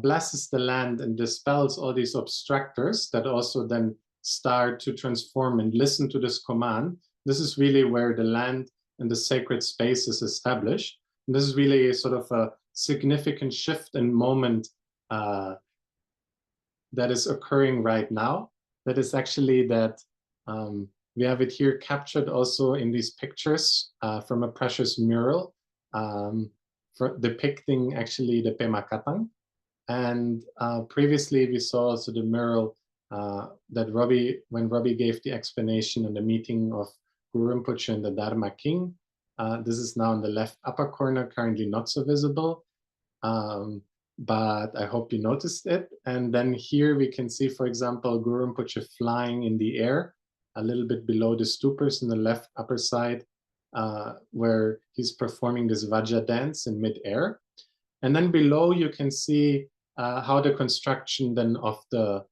blesses the land and dispels all these obstructors that also then start to transform and listen to this command, this is really where the land and the sacred space is established. And this is really sort of a significant shift and moment that is occurring right now. That is actually that we have it here captured also in these pictures from a precious mural depicting actually the Pema Katang. And previously we saw also the mural that when Robbie gave the explanation in the meeting of Guru Rinpoche and the Dharma King. This is now in the left upper corner, currently not so visible, but I hope you noticed it. And then here we can see, for example, Guru Rinpoche flying in the air, a little bit below the stupas in the left upper side, where he's performing this Vajra dance in mid-air. And then below you can see how the construction then of the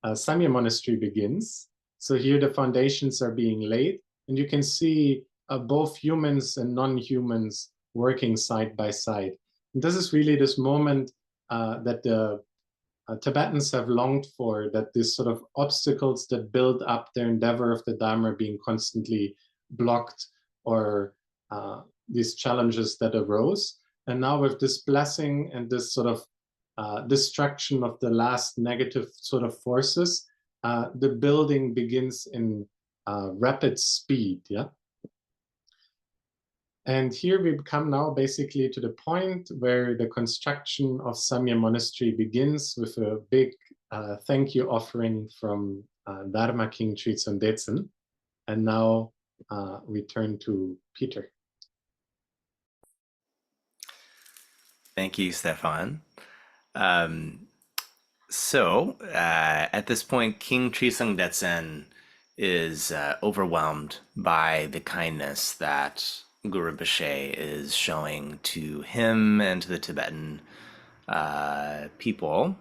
Samye Monastery begins. So here the foundations are being laid, And you can see both humans and non-humans working side by side. And this is really this moment that the Tibetans have longed for, that these sort of obstacles that build up their endeavor of the Dharma being constantly blocked, or these challenges that arose. And now with this blessing and this sort of destruction of the last negative sort of forces, the building begins in rapid speed, yeah? And here we come now basically to the point where the construction of Samye Monastery begins with a big thank you offering from Dharma King Trisong Detsen. And now we turn to Peter. Thank you, Stefan. So at this point, King Trisong Detsen is overwhelmed by the kindness that Guru Rinpoche is showing to him and to the Tibetan people.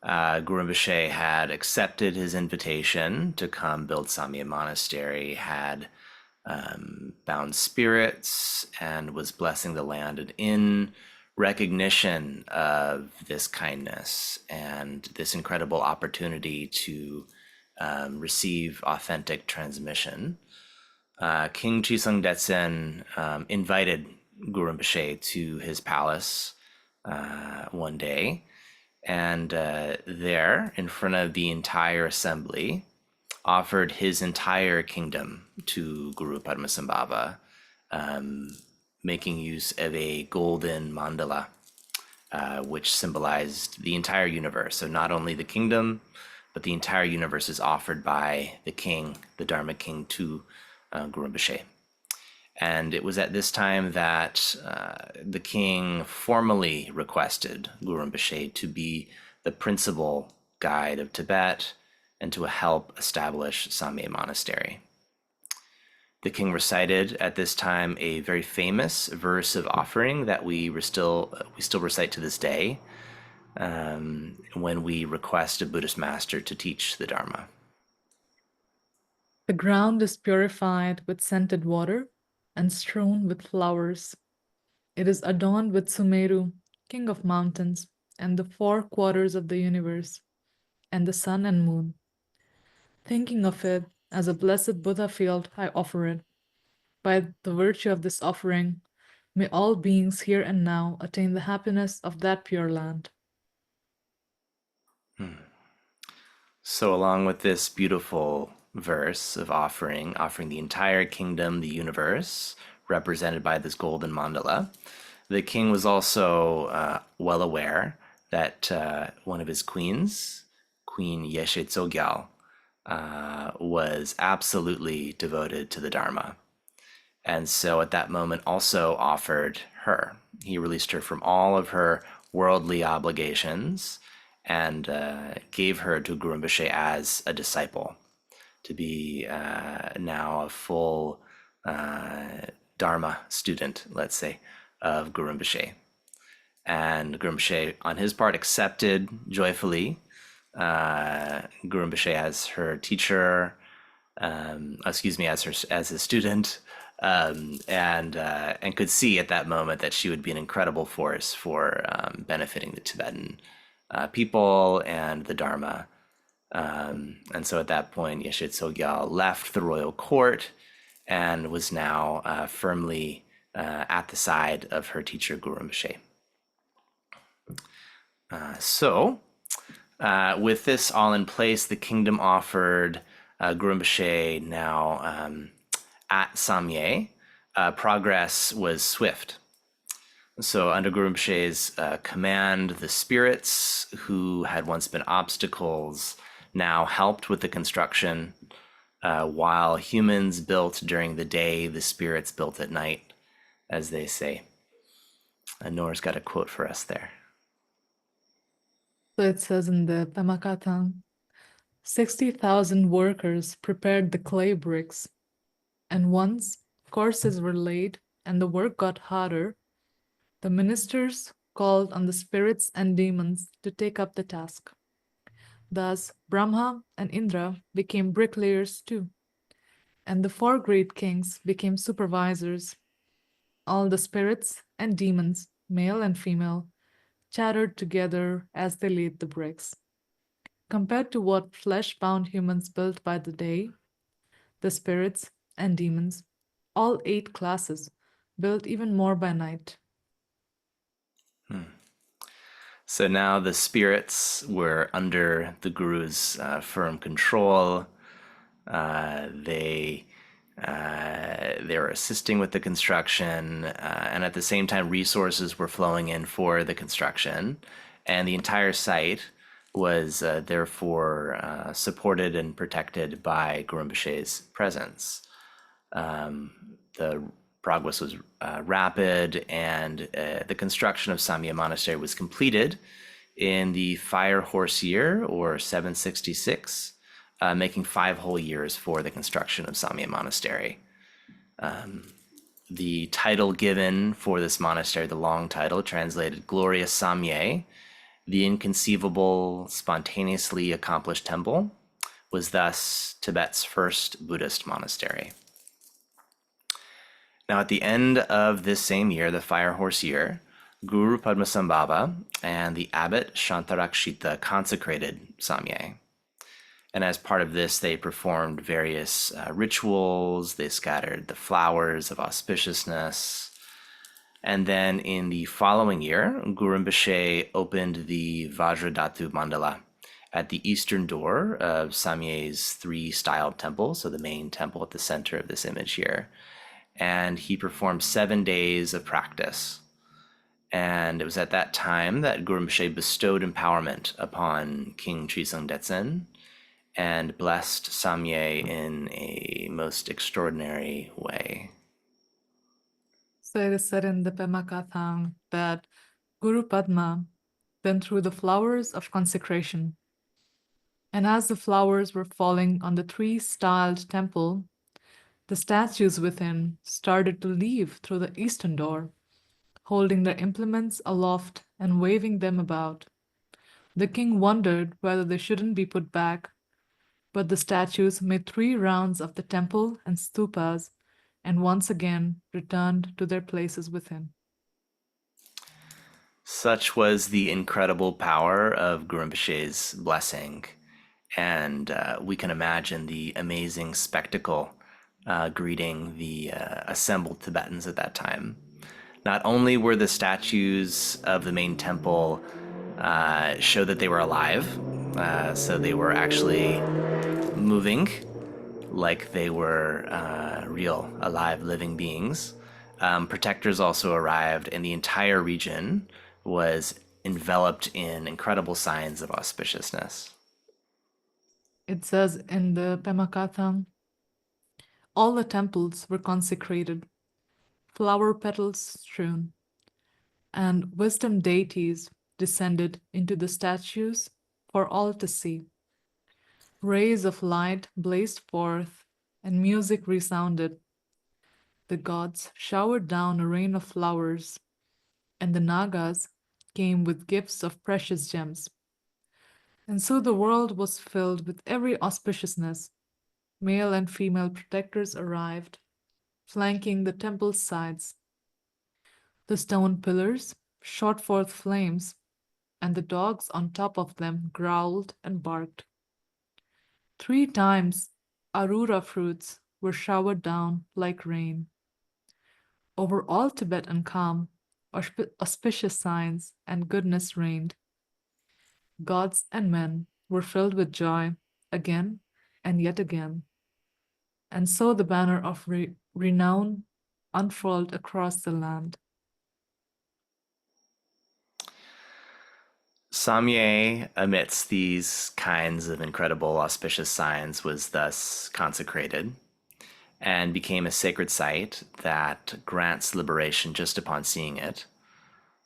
Guru Rinpoche had accepted his invitation to come build Samye Monastery, had bound spirits, and was blessing the land. And in recognition of this kindness and this incredible opportunity to receive authentic transmission, King Trisong Detsen invited Guru Rinpoche to his palace one day. And there, in front of the entire assembly, offered his entire kingdom to Guru Padmasambhava, making use of a golden mandala, which symbolized the entire universe. So not only the kingdom, but the entire universe is offered by the king, the Dharma King, to Guru Rinpoche. And it was at this time that the king formally requested Guru Rinpoche to be the principal guide of Tibet and to help establish Samye Monastery. The king recited at this time a very famous verse of offering that we still recite to this day when we request a Buddhist master to teach the Dharma. The ground is purified with scented water and strewn with flowers. It is adorned with Sumeru, king of mountains, and the 4 quarters of the universe, and the sun and moon. Thinking of it as a blessed Buddha field, I offer it. By the virtue of this offering, may all beings here and now attain the happiness of that pure land. So along with this beautiful verse of offering the entire kingdom, the universe, represented by this golden mandala, the king was also well aware that one of his queens, Queen Yeshe Tsogyal, was absolutely devoted to the Dharma. And so at that moment also offered her. He released her from all of her worldly obligations and gave her to Guru Rinpoche as a disciple, to be now a full Dharma student, let's say, of Guru Rinpoche. And Guru Rinpoche, on his part, accepted joyfully Guru Rinpoche as her teacher, as a student, and could see at that moment that she would be an incredible force for benefiting the Tibetan people and the Dharma. And so at that point, Yeshe Tsogyal left the royal court and was now firmly at the side of her teacher, Guru Rinpoche. So with this all in place, the kingdom offered Guru Rinpoche now at Samye. Progress was swift. So under Guru Rinpoche's command, the spirits who had once been obstacles now helped with the construction, while humans built during the day, the spirits built at night, as they say. And Nora's got a quote for us there. So it says in the Tamakatang, 60,000 workers prepared the clay bricks, and once courses were laid and the work got harder, the ministers called on the spirits and demons to take up the task. Thus, Brahma and Indra became bricklayers too. and the 4 great kings became supervisors. All the spirits and demons, male and female, chattered together as they laid the bricks. Compared to what flesh-bound humans built by the day, the spirits and demons, all 8 classes, built even more by night. So now the spirits were under the guru's firm control. They were assisting with the construction, and at the same time, resources were flowing in for the construction, and the entire site was therefore supported and protected by Guru Rinpoche's presence. The progress was rapid, and the construction of Samye Monastery was completed in the Fire Horse year, or 766, making 5 whole years for the construction of Samye Monastery. The title given for this monastery, the long title, translated Glorious Samye, the inconceivable, spontaneously accomplished temple, was thus Tibet's first Buddhist monastery. Now, at the end of this same year, the Fire Horse year, Guru Padmasambhava and the Abbot Shantarakshita consecrated Samye. And as part of this, they performed various rituals. They scattered the flowers of auspiciousness. And then in the following year, Guru Rinpoche opened the Vajradhatu Mandala at the eastern door of Samye's 3 styled temples, so the main temple at the center of this image here. And he performed 7 days of practice. And it was at that time that Guru Rinpoche bestowed empowerment upon King Trisong Detsen and blessed Samye in a most extraordinary way. So it is said in the Pema Kathang that Guru Padma went through the flowers of consecration. And as the flowers were falling on the 3-styled temple, the statues within started to leave through the eastern door, holding their implements aloft and waving them about. The king wondered whether they shouldn't be put back, but the statues made 3 rounds of the temple and stupas and once again returned to their places within. Such was the incredible power of Guru Rinpoche's blessing. And we can imagine the amazing spectacle greeting the assembled Tibetans at that time. Not only were the statues of the main temple show that they were alive, so they were actually moving like they were real, alive, living beings. Protectors also arrived, and the entire region was enveloped in incredible signs of auspiciousness. It says in the Pema Kathang, all the temples were consecrated, flower petals strewn, and wisdom deities descended into the statues for all to see. Rays of light blazed forth, and music resounded. The gods showered down a rain of flowers, and the Nagas came with gifts of precious gems. And so the world was filled with every auspiciousness. Male and female protectors arrived, flanking the temple's sides. The stone pillars shot forth flames, and the dogs on top of them growled and barked. 3 times arura fruits were showered down like rain. Over all Tibet and calm, auspicious signs and goodness reigned. Gods and men were filled with joy again and yet again. And so the banner of renown unfurled across the land. Samye, amidst these kinds of incredible auspicious signs, was thus consecrated and became a sacred site that grants liberation just upon seeing it.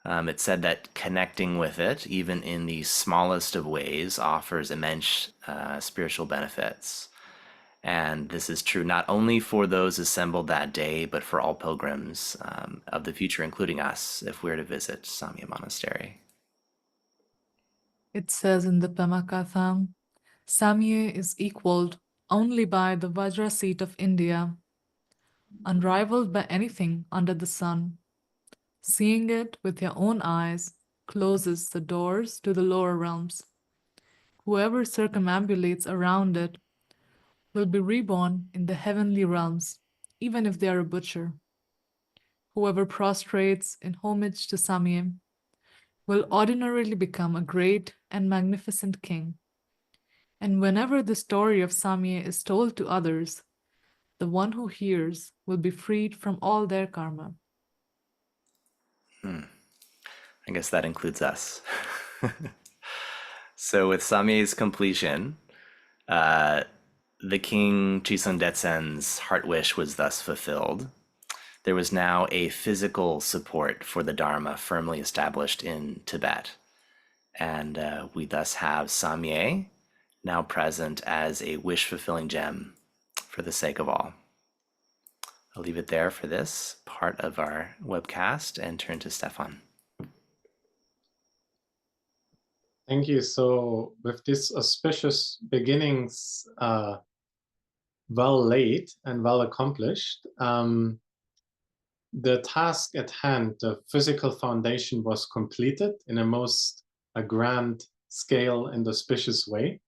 It's said that connecting with it, even in the smallest of ways, offers immense spiritual benefits. And this is true not only for those assembled that day, but for all pilgrims of the future, including us, if we're to visit Samye Monastery. It says in the Pema Kathang, Samye is equaled only by the Vajra seat of India, unrivaled by anything under the sun. Seeing it with your own eyes closes the doors to the lower realms. Whoever circumambulates around it will be reborn in the heavenly realms, even if they are a butcher. Whoever prostrates in homage to Samye will ordinarily become a great and magnificent king. And whenever the story of Samye is told to others, the one who hears will be freed from all their karma. I guess that includes us. So with Samye's completion, the king Trisong Detsen's heart wish was thus fulfilled. There was now a physical support for the Dharma firmly established in Tibet. And we thus have Samye now present as a wish-fulfilling gem for the sake of all. I'll leave it there for this part of our webcast and turn to Stefan. Thank you. So with this auspicious beginnings well laid and well accomplished, the task at hand, the physical foundation, was completed in a most grand scale and auspicious way.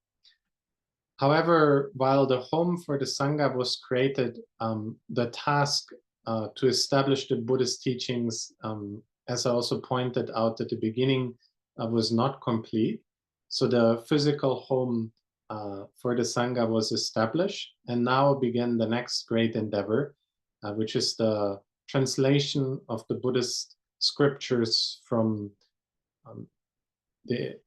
However, while the home for the Sangha was created, the task to establish the Buddhist teachings, as I also pointed out at the beginning, was not complete. So the physical home for the Sangha was established, and now began the next great endeavor, which is the translation of the Buddhist scriptures from the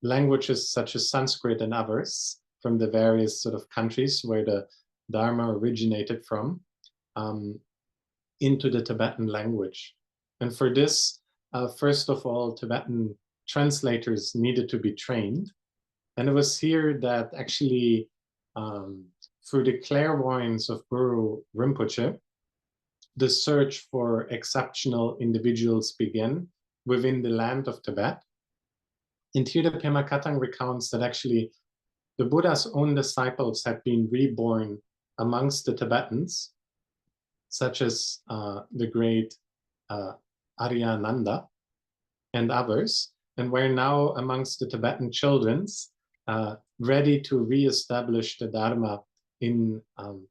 languages such as Sanskrit and others, from the various sort of countries where the Dharma originated from, into the Tibetan language. And for this, first of all, Tibetan translators needed to be trained. And it was here that actually, through the clairvoyance of Guru Rinpoche, the search for exceptional individuals began within the land of Tibet. And here the Pema Katang recounts that actually the Buddha's own disciples had been reborn amongst the Tibetans, such as the great Aryananda and others, and were now amongst the Tibetan children, ready to re-establish the Dharma in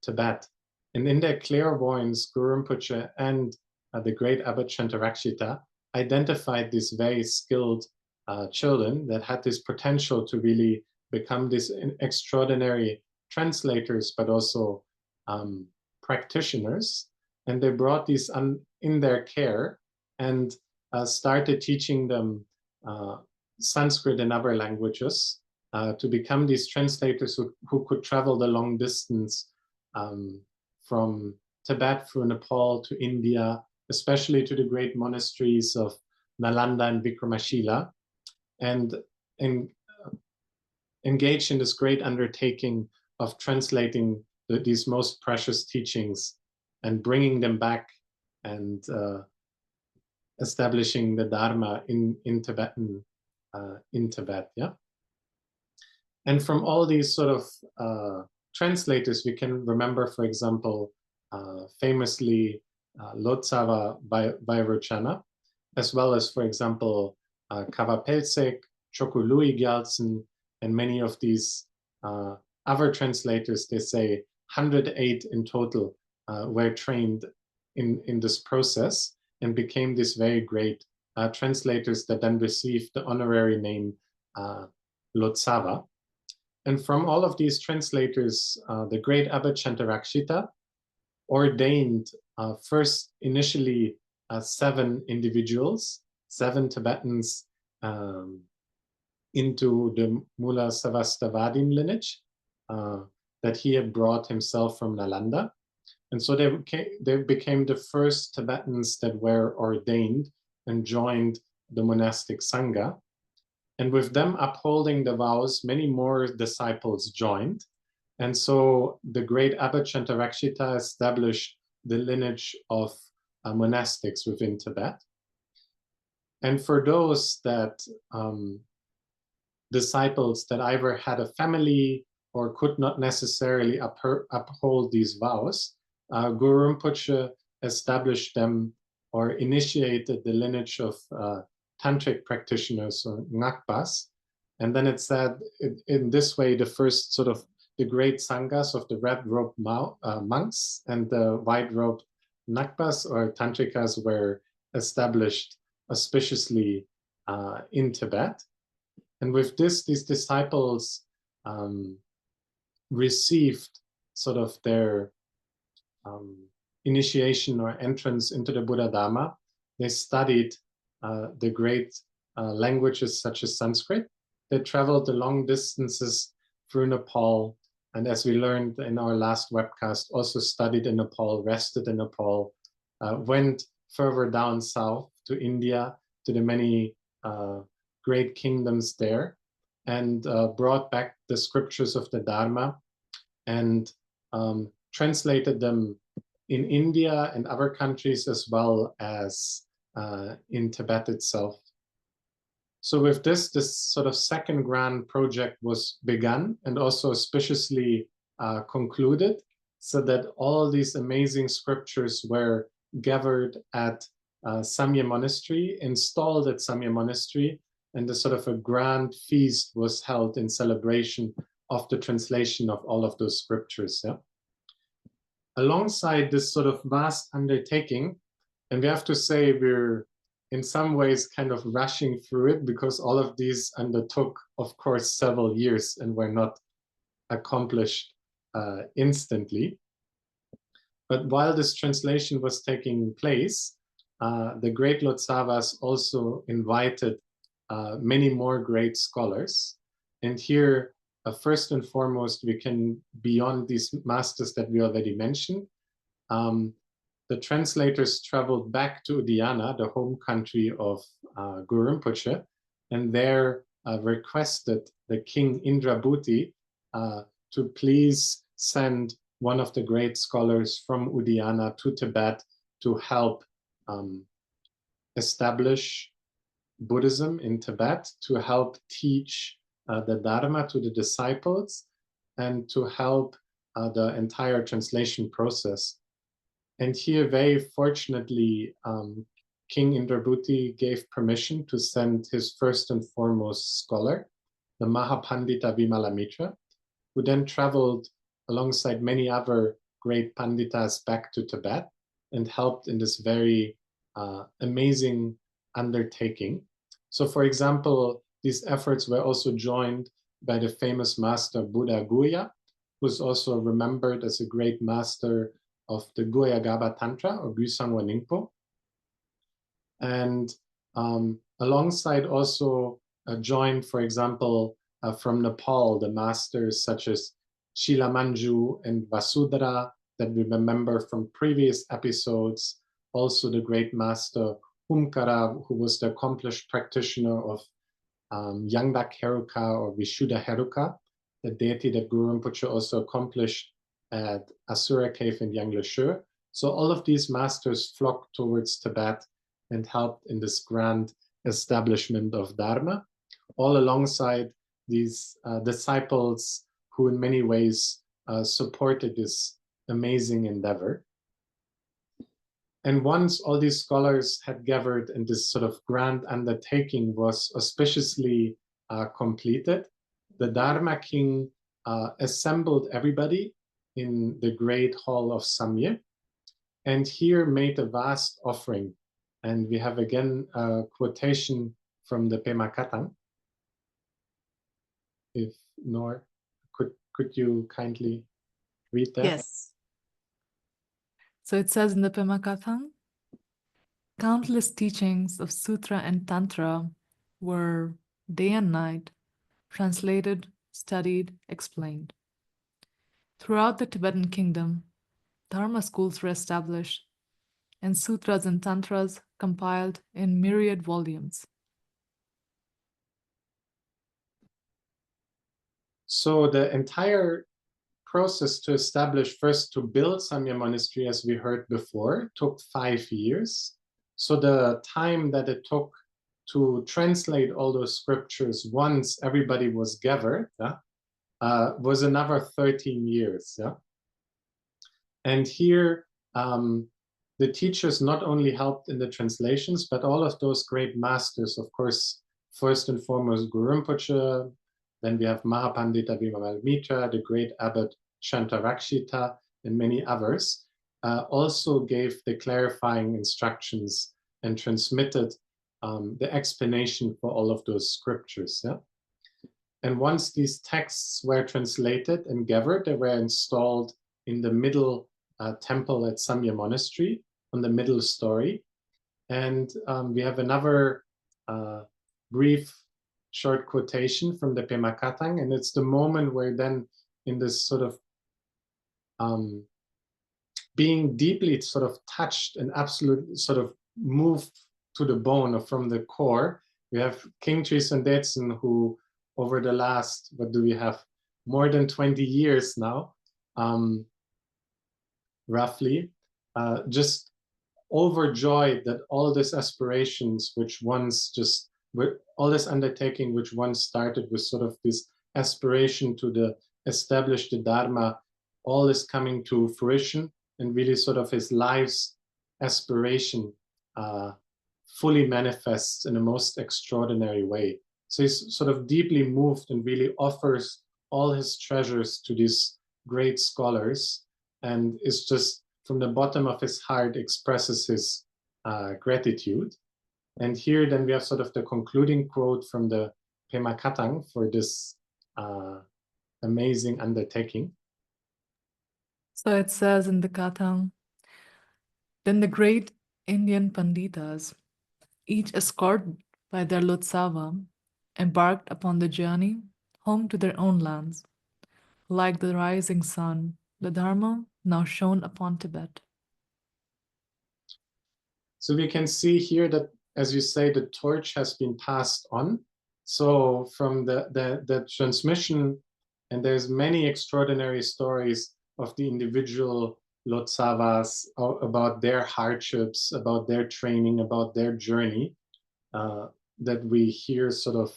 Tibet. And in their clairvoyance, Guru Rinpoche and the Great Abbot Shantarakshita identified these very skilled children that had this potential to really become these extraordinary translators, but also practitioners. And they brought these in their care and started teaching them Sanskrit and other languages to become these translators who could travel the long distance from Tibet through Nepal to India, especially to the great monasteries of Nalanda and Vikramashila, and engaged in this great undertaking of translating these most precious teachings and bringing them back and establishing the Dharma in Tibetan, in Tibet, yeah? And from all these sort of translators, we can remember, for example, famously Lotsawa Vairochana, as well as, for example, Kava Peltsek, Chokului Gyaltsen, and many of these other translators. They say 108 in total were trained in this process and became these very great translators that then received the honorary name Lotsawa. And from all of these translators, the Great Abbot Shantarakshita ordained first initially 7 individuals, 7 Tibetans into the Mula Savastavadim lineage that he had brought himself from Nalanda. And so they became the first Tibetans that were ordained and joined the monastic Sangha. And with them upholding the vows, many more disciples joined. And so the Great Abbot Shantarakshita established the lineage of monastics within Tibet. And for those that disciples that either had a family or could not necessarily uphold these vows, Guru Rinpoche established them or initiated the lineage of tantric practitioners, or ngakpas. And then it said in this way, the first sort of the great sanghas of the red robe monks and the white robe ngakpas or tantrikas were established auspiciously in Tibet. And with this, these disciples received sort of their initiation or entrance into the Buddha Dharma. They studied the great languages such as Sanskrit. They traveled the long distances through Nepal, and as we learned in our last webcast, also studied in Nepal, rested in Nepal, went further down south to India, to the many great kingdoms there, and brought back the scriptures of the Dharma and translated them in India and other countries, as well as in Tibet itself. So with this sort of second grand project was begun and also auspiciously concluded, so that all these amazing scriptures were gathered at Samye Monastery, installed at Samye Monastery, and the sort of a grand feast was held in celebration of the translation of all of those scriptures. Yeah? Alongside this sort of vast undertaking, and we have to say we're in some ways kind of rushing through it, because all of these undertook, of course, several years and were not accomplished instantly. But while this translation was taking place, the great Lotsavas also invited many more great scholars. And here, first and foremost, we can, beyond these masters that we already mentioned, the translators traveled back to Udayana, the home country of Guru Rinpoche, and there requested the king Indrabhuti to please send one of the great scholars from Udayana to Tibet to help establish Buddhism in Tibet, to help teach the Dharma to the disciples, and to help the entire translation process. And here, very fortunately, King Indrabhuti gave permission to send his first and foremost scholar, the Mahapandita Vimalamitra, who then traveled alongside many other great Panditas back to Tibet and helped in this very amazing undertaking. So, for example, these efforts were also joined by the famous master Buddha Guya, who's also remembered as a great master of the Guya-Gaba Tantra, or Gusangwa Ningpo. And alongside also joined, for example, from Nepal, the masters such as Shila Manju and Vasudhara that we remember from previous episodes. Also the great master Humkara, who was the accomplished practitioner of Yangdak Heruka or Vishuddha Heruka, the deity that Guru Rinpoche also accomplished at Asura Cave in Yangleshu. So all of these masters flocked towards Tibet and helped in this grand establishment of Dharma, all alongside these disciples who in many ways supported this amazing endeavor. And once all these scholars had gathered and this sort of grand undertaking was auspiciously completed, the Dharma King assembled everybody in the great hall of Samye, and here made a vast offering. And we have again a quotation from the Pema Katang. If Nor, could you kindly read that? Yes. So it says in the Pema Katang, countless teachings of Sutra and Tantra were day and night translated, studied, explained. Throughout the Tibetan kingdom, Dharma schools were established, and sutras and tantras compiled in myriad volumes. So the entire process to establish, first to build Samye Monastery, as we heard before, took 5 years. So the time that it took to translate all those scriptures once everybody was gathered, was another 13 years. Yeah? And here, the teachers not only helped in the translations, but all of those great masters, of course, first and foremost, Guru Rinpoche, then we have Mahapandita Bimamal Mitra, the Great Abbot Shantarakshita, and many others, also gave the clarifying instructions and transmitted the explanation for all of those scriptures. Yeah? And once these texts were translated and gathered, they were installed in the middle temple at Samye Monastery on the middle story. And we have another brief short quotation from the Pema Katang, and it's the moment where then in this sort of being deeply sort of touched and absolutely sort of moved to the bone or from the core, we have King Trisong Detsen, who over the last, what do we have, more than 20 years now, roughly, just overjoyed that all these aspirations, which once just, all this undertaking, which once started with sort of this aspiration to establish the Dharma, all is coming to fruition, and really sort of his life's aspiration fully manifests in a most extraordinary way. So he's sort of deeply moved and really offers all his treasures to these great scholars, and is just from the bottom of his heart expresses his gratitude. And here then we have sort of the concluding quote from the Pema Katang for this amazing undertaking. So it says in the Katang, then the great Indian Panditas, each escorted by their Lotsava, embarked upon the journey home to their own lands. Like the rising sun, the Dharma now shone upon Tibet. So we can see here that, as you say, the torch has been passed on. So from the transmission, and there's many extraordinary stories of the individual Lotsavas about their hardships, about their training, about their journey, that we here sort of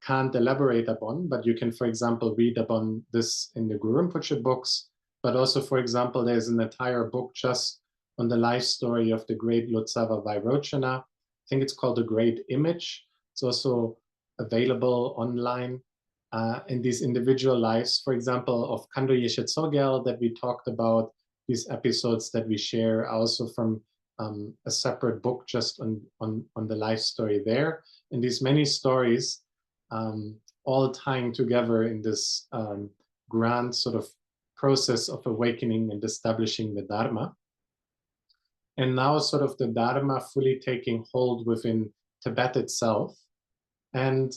can't elaborate upon, but you can, for example, read upon this in the Guru Rinpoche books, but also, for example, there's an entire book just on the life story of the great Lotsava Vairochana. I think it's called The Great Image. It's also available online. In these individual lives, for example, of Khandro Yeshe Tsogyal that we talked about, these episodes that we share also from a separate book just on the life story there. And these many stories all tying together in this grand sort of process of awakening and establishing the Dharma. And now sort of the Dharma fully taking hold within Tibet itself. And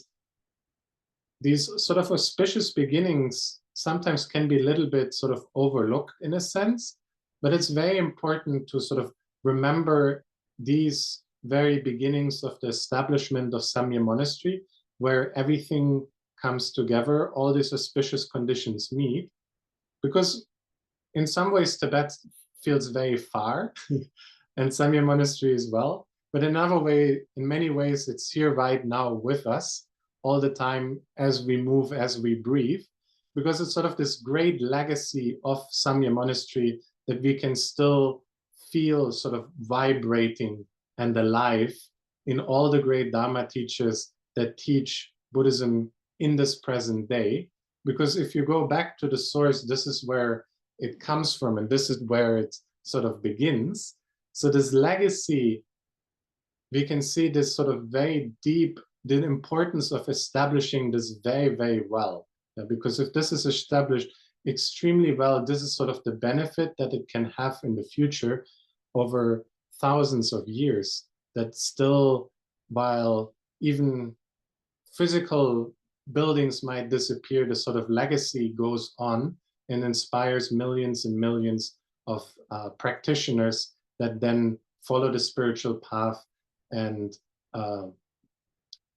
these sort of auspicious beginnings sometimes can be a little bit sort of overlooked in a sense, but it's very important to sort of remember these very beginnings of the establishment of Samye Monastery, where everything comes together, all these auspicious conditions meet, because in some ways Tibet feels very far, and Samye Monastery as well, but in another way, in many ways, it's here right now with us, all the time as we move, as we breathe, because it's sort of this great legacy of Samye Monastery that we can still feel sort of vibrating and alive in all the great Dharma teachers that teach Buddhism in this present day. Because if you go back to the source, this is where it comes from, and this is where it sort of begins. So this legacy, we can see this sort of very deep, the importance of establishing this very, very well. Because if this is established extremely well, this is sort of the benefit that it can have in the future over thousands of years, that still, while even physical buildings might disappear, the sort of legacy goes on and inspires millions and millions of practitioners that then follow the spiritual path and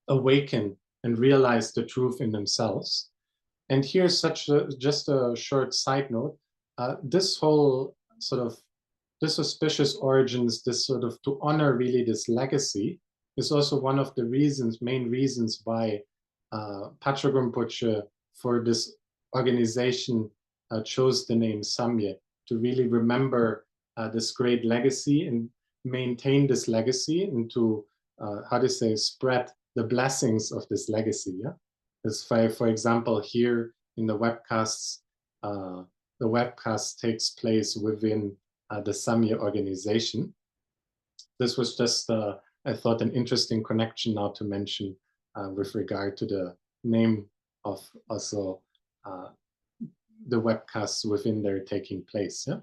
awaken and realize the truth in themselves. And here's just a short side note. This whole sort of, this auspicious origins, this sort of to honor really this legacy is also one of the reasons, main reasons why Patrul Rinpoche for this organization chose the name Samye, to really remember this great legacy and maintain this legacy, and to, how to say, spread the blessings of this legacy. Yeah, as for example, here in the webcasts, the webcast takes place within the Samye organization. This was just, I thought, an interesting connection now to mention with regard to the name of also the webcasts within there taking place. Yeah.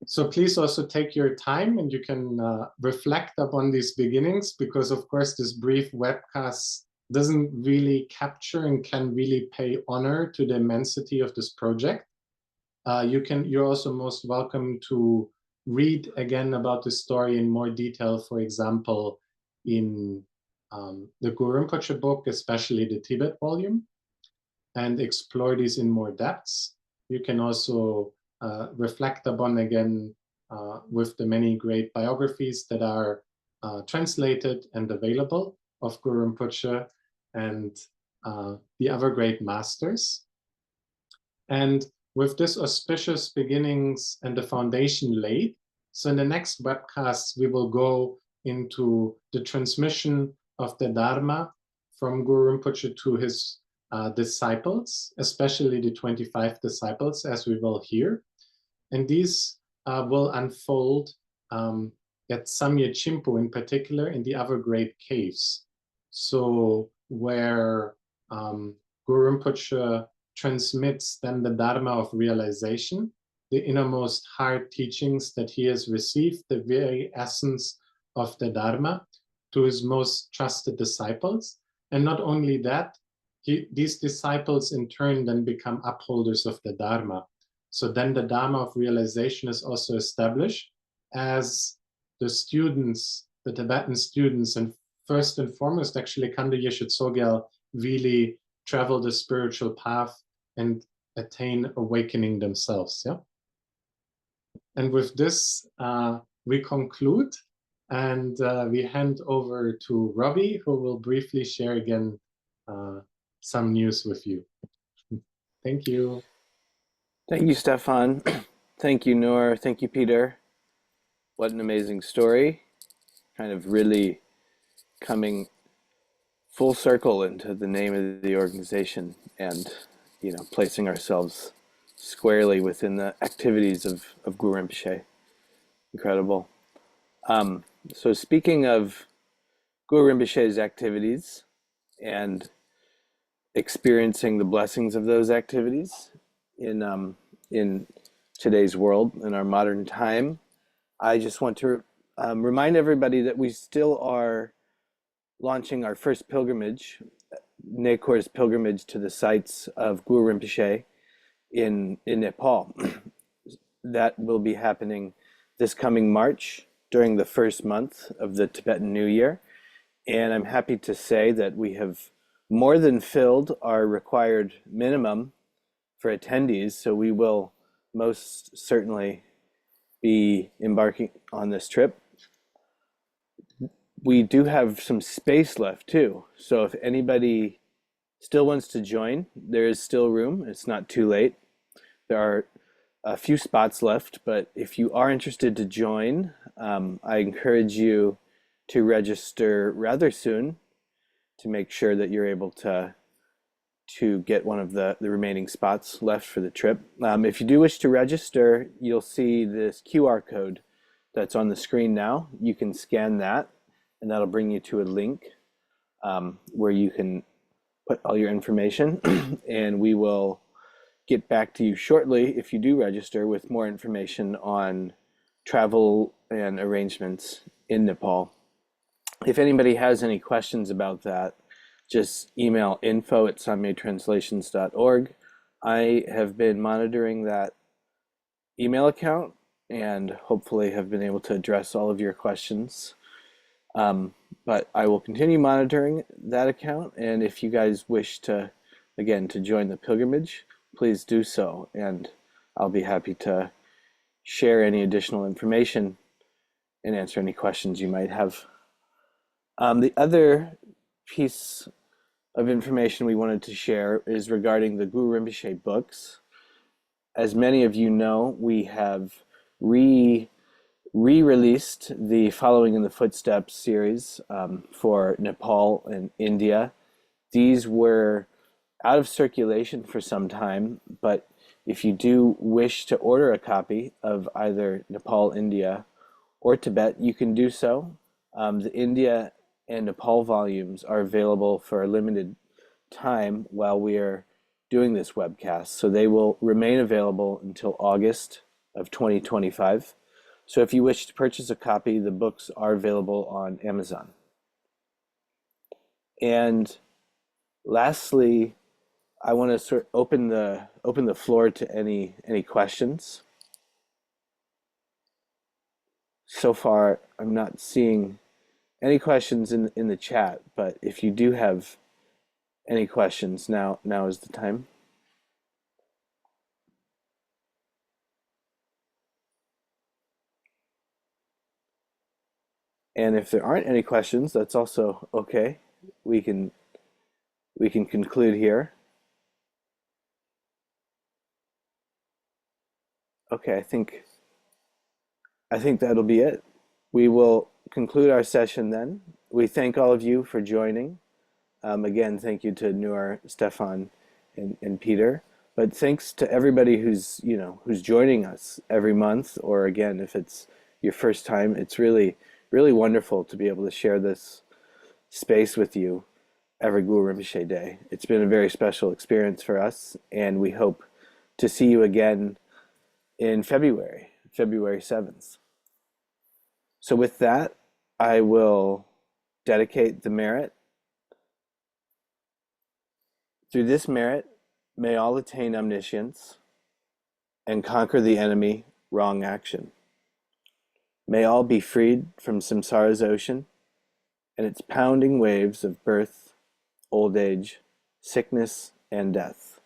So please also take your time, and you can reflect upon these beginnings, because of course this brief webcast doesn't really capture and can really pay honor to the immensity of this project. You're also most welcome to read again about the story in more detail, for example, in the Guru Rinpoche book, especially the Tibet volume, and explore these in more depths. You can also reflect upon again with the many great biographies that are translated and available of Guru Rinpoche and the other great masters. And with this auspicious beginnings and the foundation laid, so in the next webcast, we will go into the transmission of the Dharma from Guru Rinpoche to his disciples, especially the 25 disciples, as we will hear. And these will unfold at Samye Chimpo in particular, in the other great caves. So where Guru Rinpoche transmits then the Dharma of realization, the innermost heart teachings that he has received, the very essence of the Dharma, to his most trusted disciples. And not only that, these disciples in turn then become upholders of the Dharma. So then the Dharma of realization is also established as the students, the Tibetan students, and first and foremost, actually, Khandro Yeshe Tsogyal really travel the spiritual path and attain awakening themselves. Yeah. And with this, we conclude, and we hand over to Robbie, who will briefly share again some news with you. Thank you. Thank you, Stefan. Thank you, Noor. Thank you, Peter. What an amazing story. Kind of really coming full circle into the name of the organization, and, you know, placing ourselves squarely within the activities of Guru Rinpoche. Incredible. So speaking of Guru Rinpoche's activities and experiencing the blessings of those activities in today's world, in our modern time, I just want to remind everybody that we still are launching our first pilgrimage, Nekor's pilgrimage to the sites of Guru Rinpoche in Nepal. That will be happening this coming March during the first month of the Tibetan New Year. And I'm happy to say that we have more than filled our required minimum for attendees, so we will most certainly be embarking on this trip. We do have some space left too, so if anybody still wants to join, there is still room. It's not too late. There are a few spots left, but if you are interested to join, I encourage you to register rather soon to make sure that you're able to get one of the remaining spots left for the trip. If you do wish to register, you'll see this QR code that's on the screen now. You can scan that, and that'll bring you to a link where you can put all your information, and we will get back to you shortly if you do register with more information on travel and arrangements in Nepal. If anybody has any questions about that, just email info@samyetranslations.org. I have been monitoring that email account and hopefully have been able to address all of your questions. But I will continue monitoring that account, and if you guys wish to, again, to join the pilgrimage, please do so, and I'll be happy to share any additional information and answer any questions you might have. The other piece of information we wanted to share is regarding the Guru Rinpoche books. As many of you know, we have re-released the Following in the Footsteps series for Nepal and India. These were out of circulation for some time, but if you do wish to order a copy of either Nepal, India, or Tibet, you can do so. The India and Nepal volumes are available for a limited time while we are doing this webcast, so they will remain available until August of 2025. So if you wish to purchase a copy, the books are available on Amazon. And lastly, I want to sort of open the floor to any questions. So far, I'm not seeing any questions in the chat, but if you do have any questions, now is the time. And if there aren't any questions, that's also okay. We can conclude here. Okay, I think that'll be it. We will conclude our session then. We thank all of you for joining. Again, thank you to Noor, Stefan, and Peter. But thanks to everybody who's joining us every month, or again, if it's your first time, it's really wonderful to be able to share this space with you every Guru Rinpoche Day. It's been a very special experience for us, and we hope to see you again in February 7th. So with that, I will dedicate the merit. Through this merit, may all attain omniscience and conquer the enemy, wrong action. May all be freed from samsara's ocean and its pounding waves of birth, old age, sickness, and death.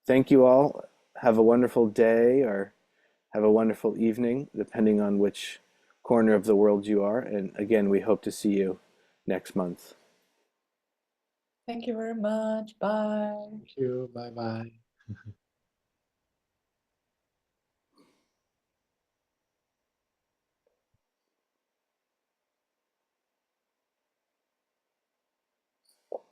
Thank you all. Have a wonderful day or have a wonderful evening, depending on which corner of the world you are. And again, we hope to see you next month. Thank you very much. Bye. Thank you. Bye bye.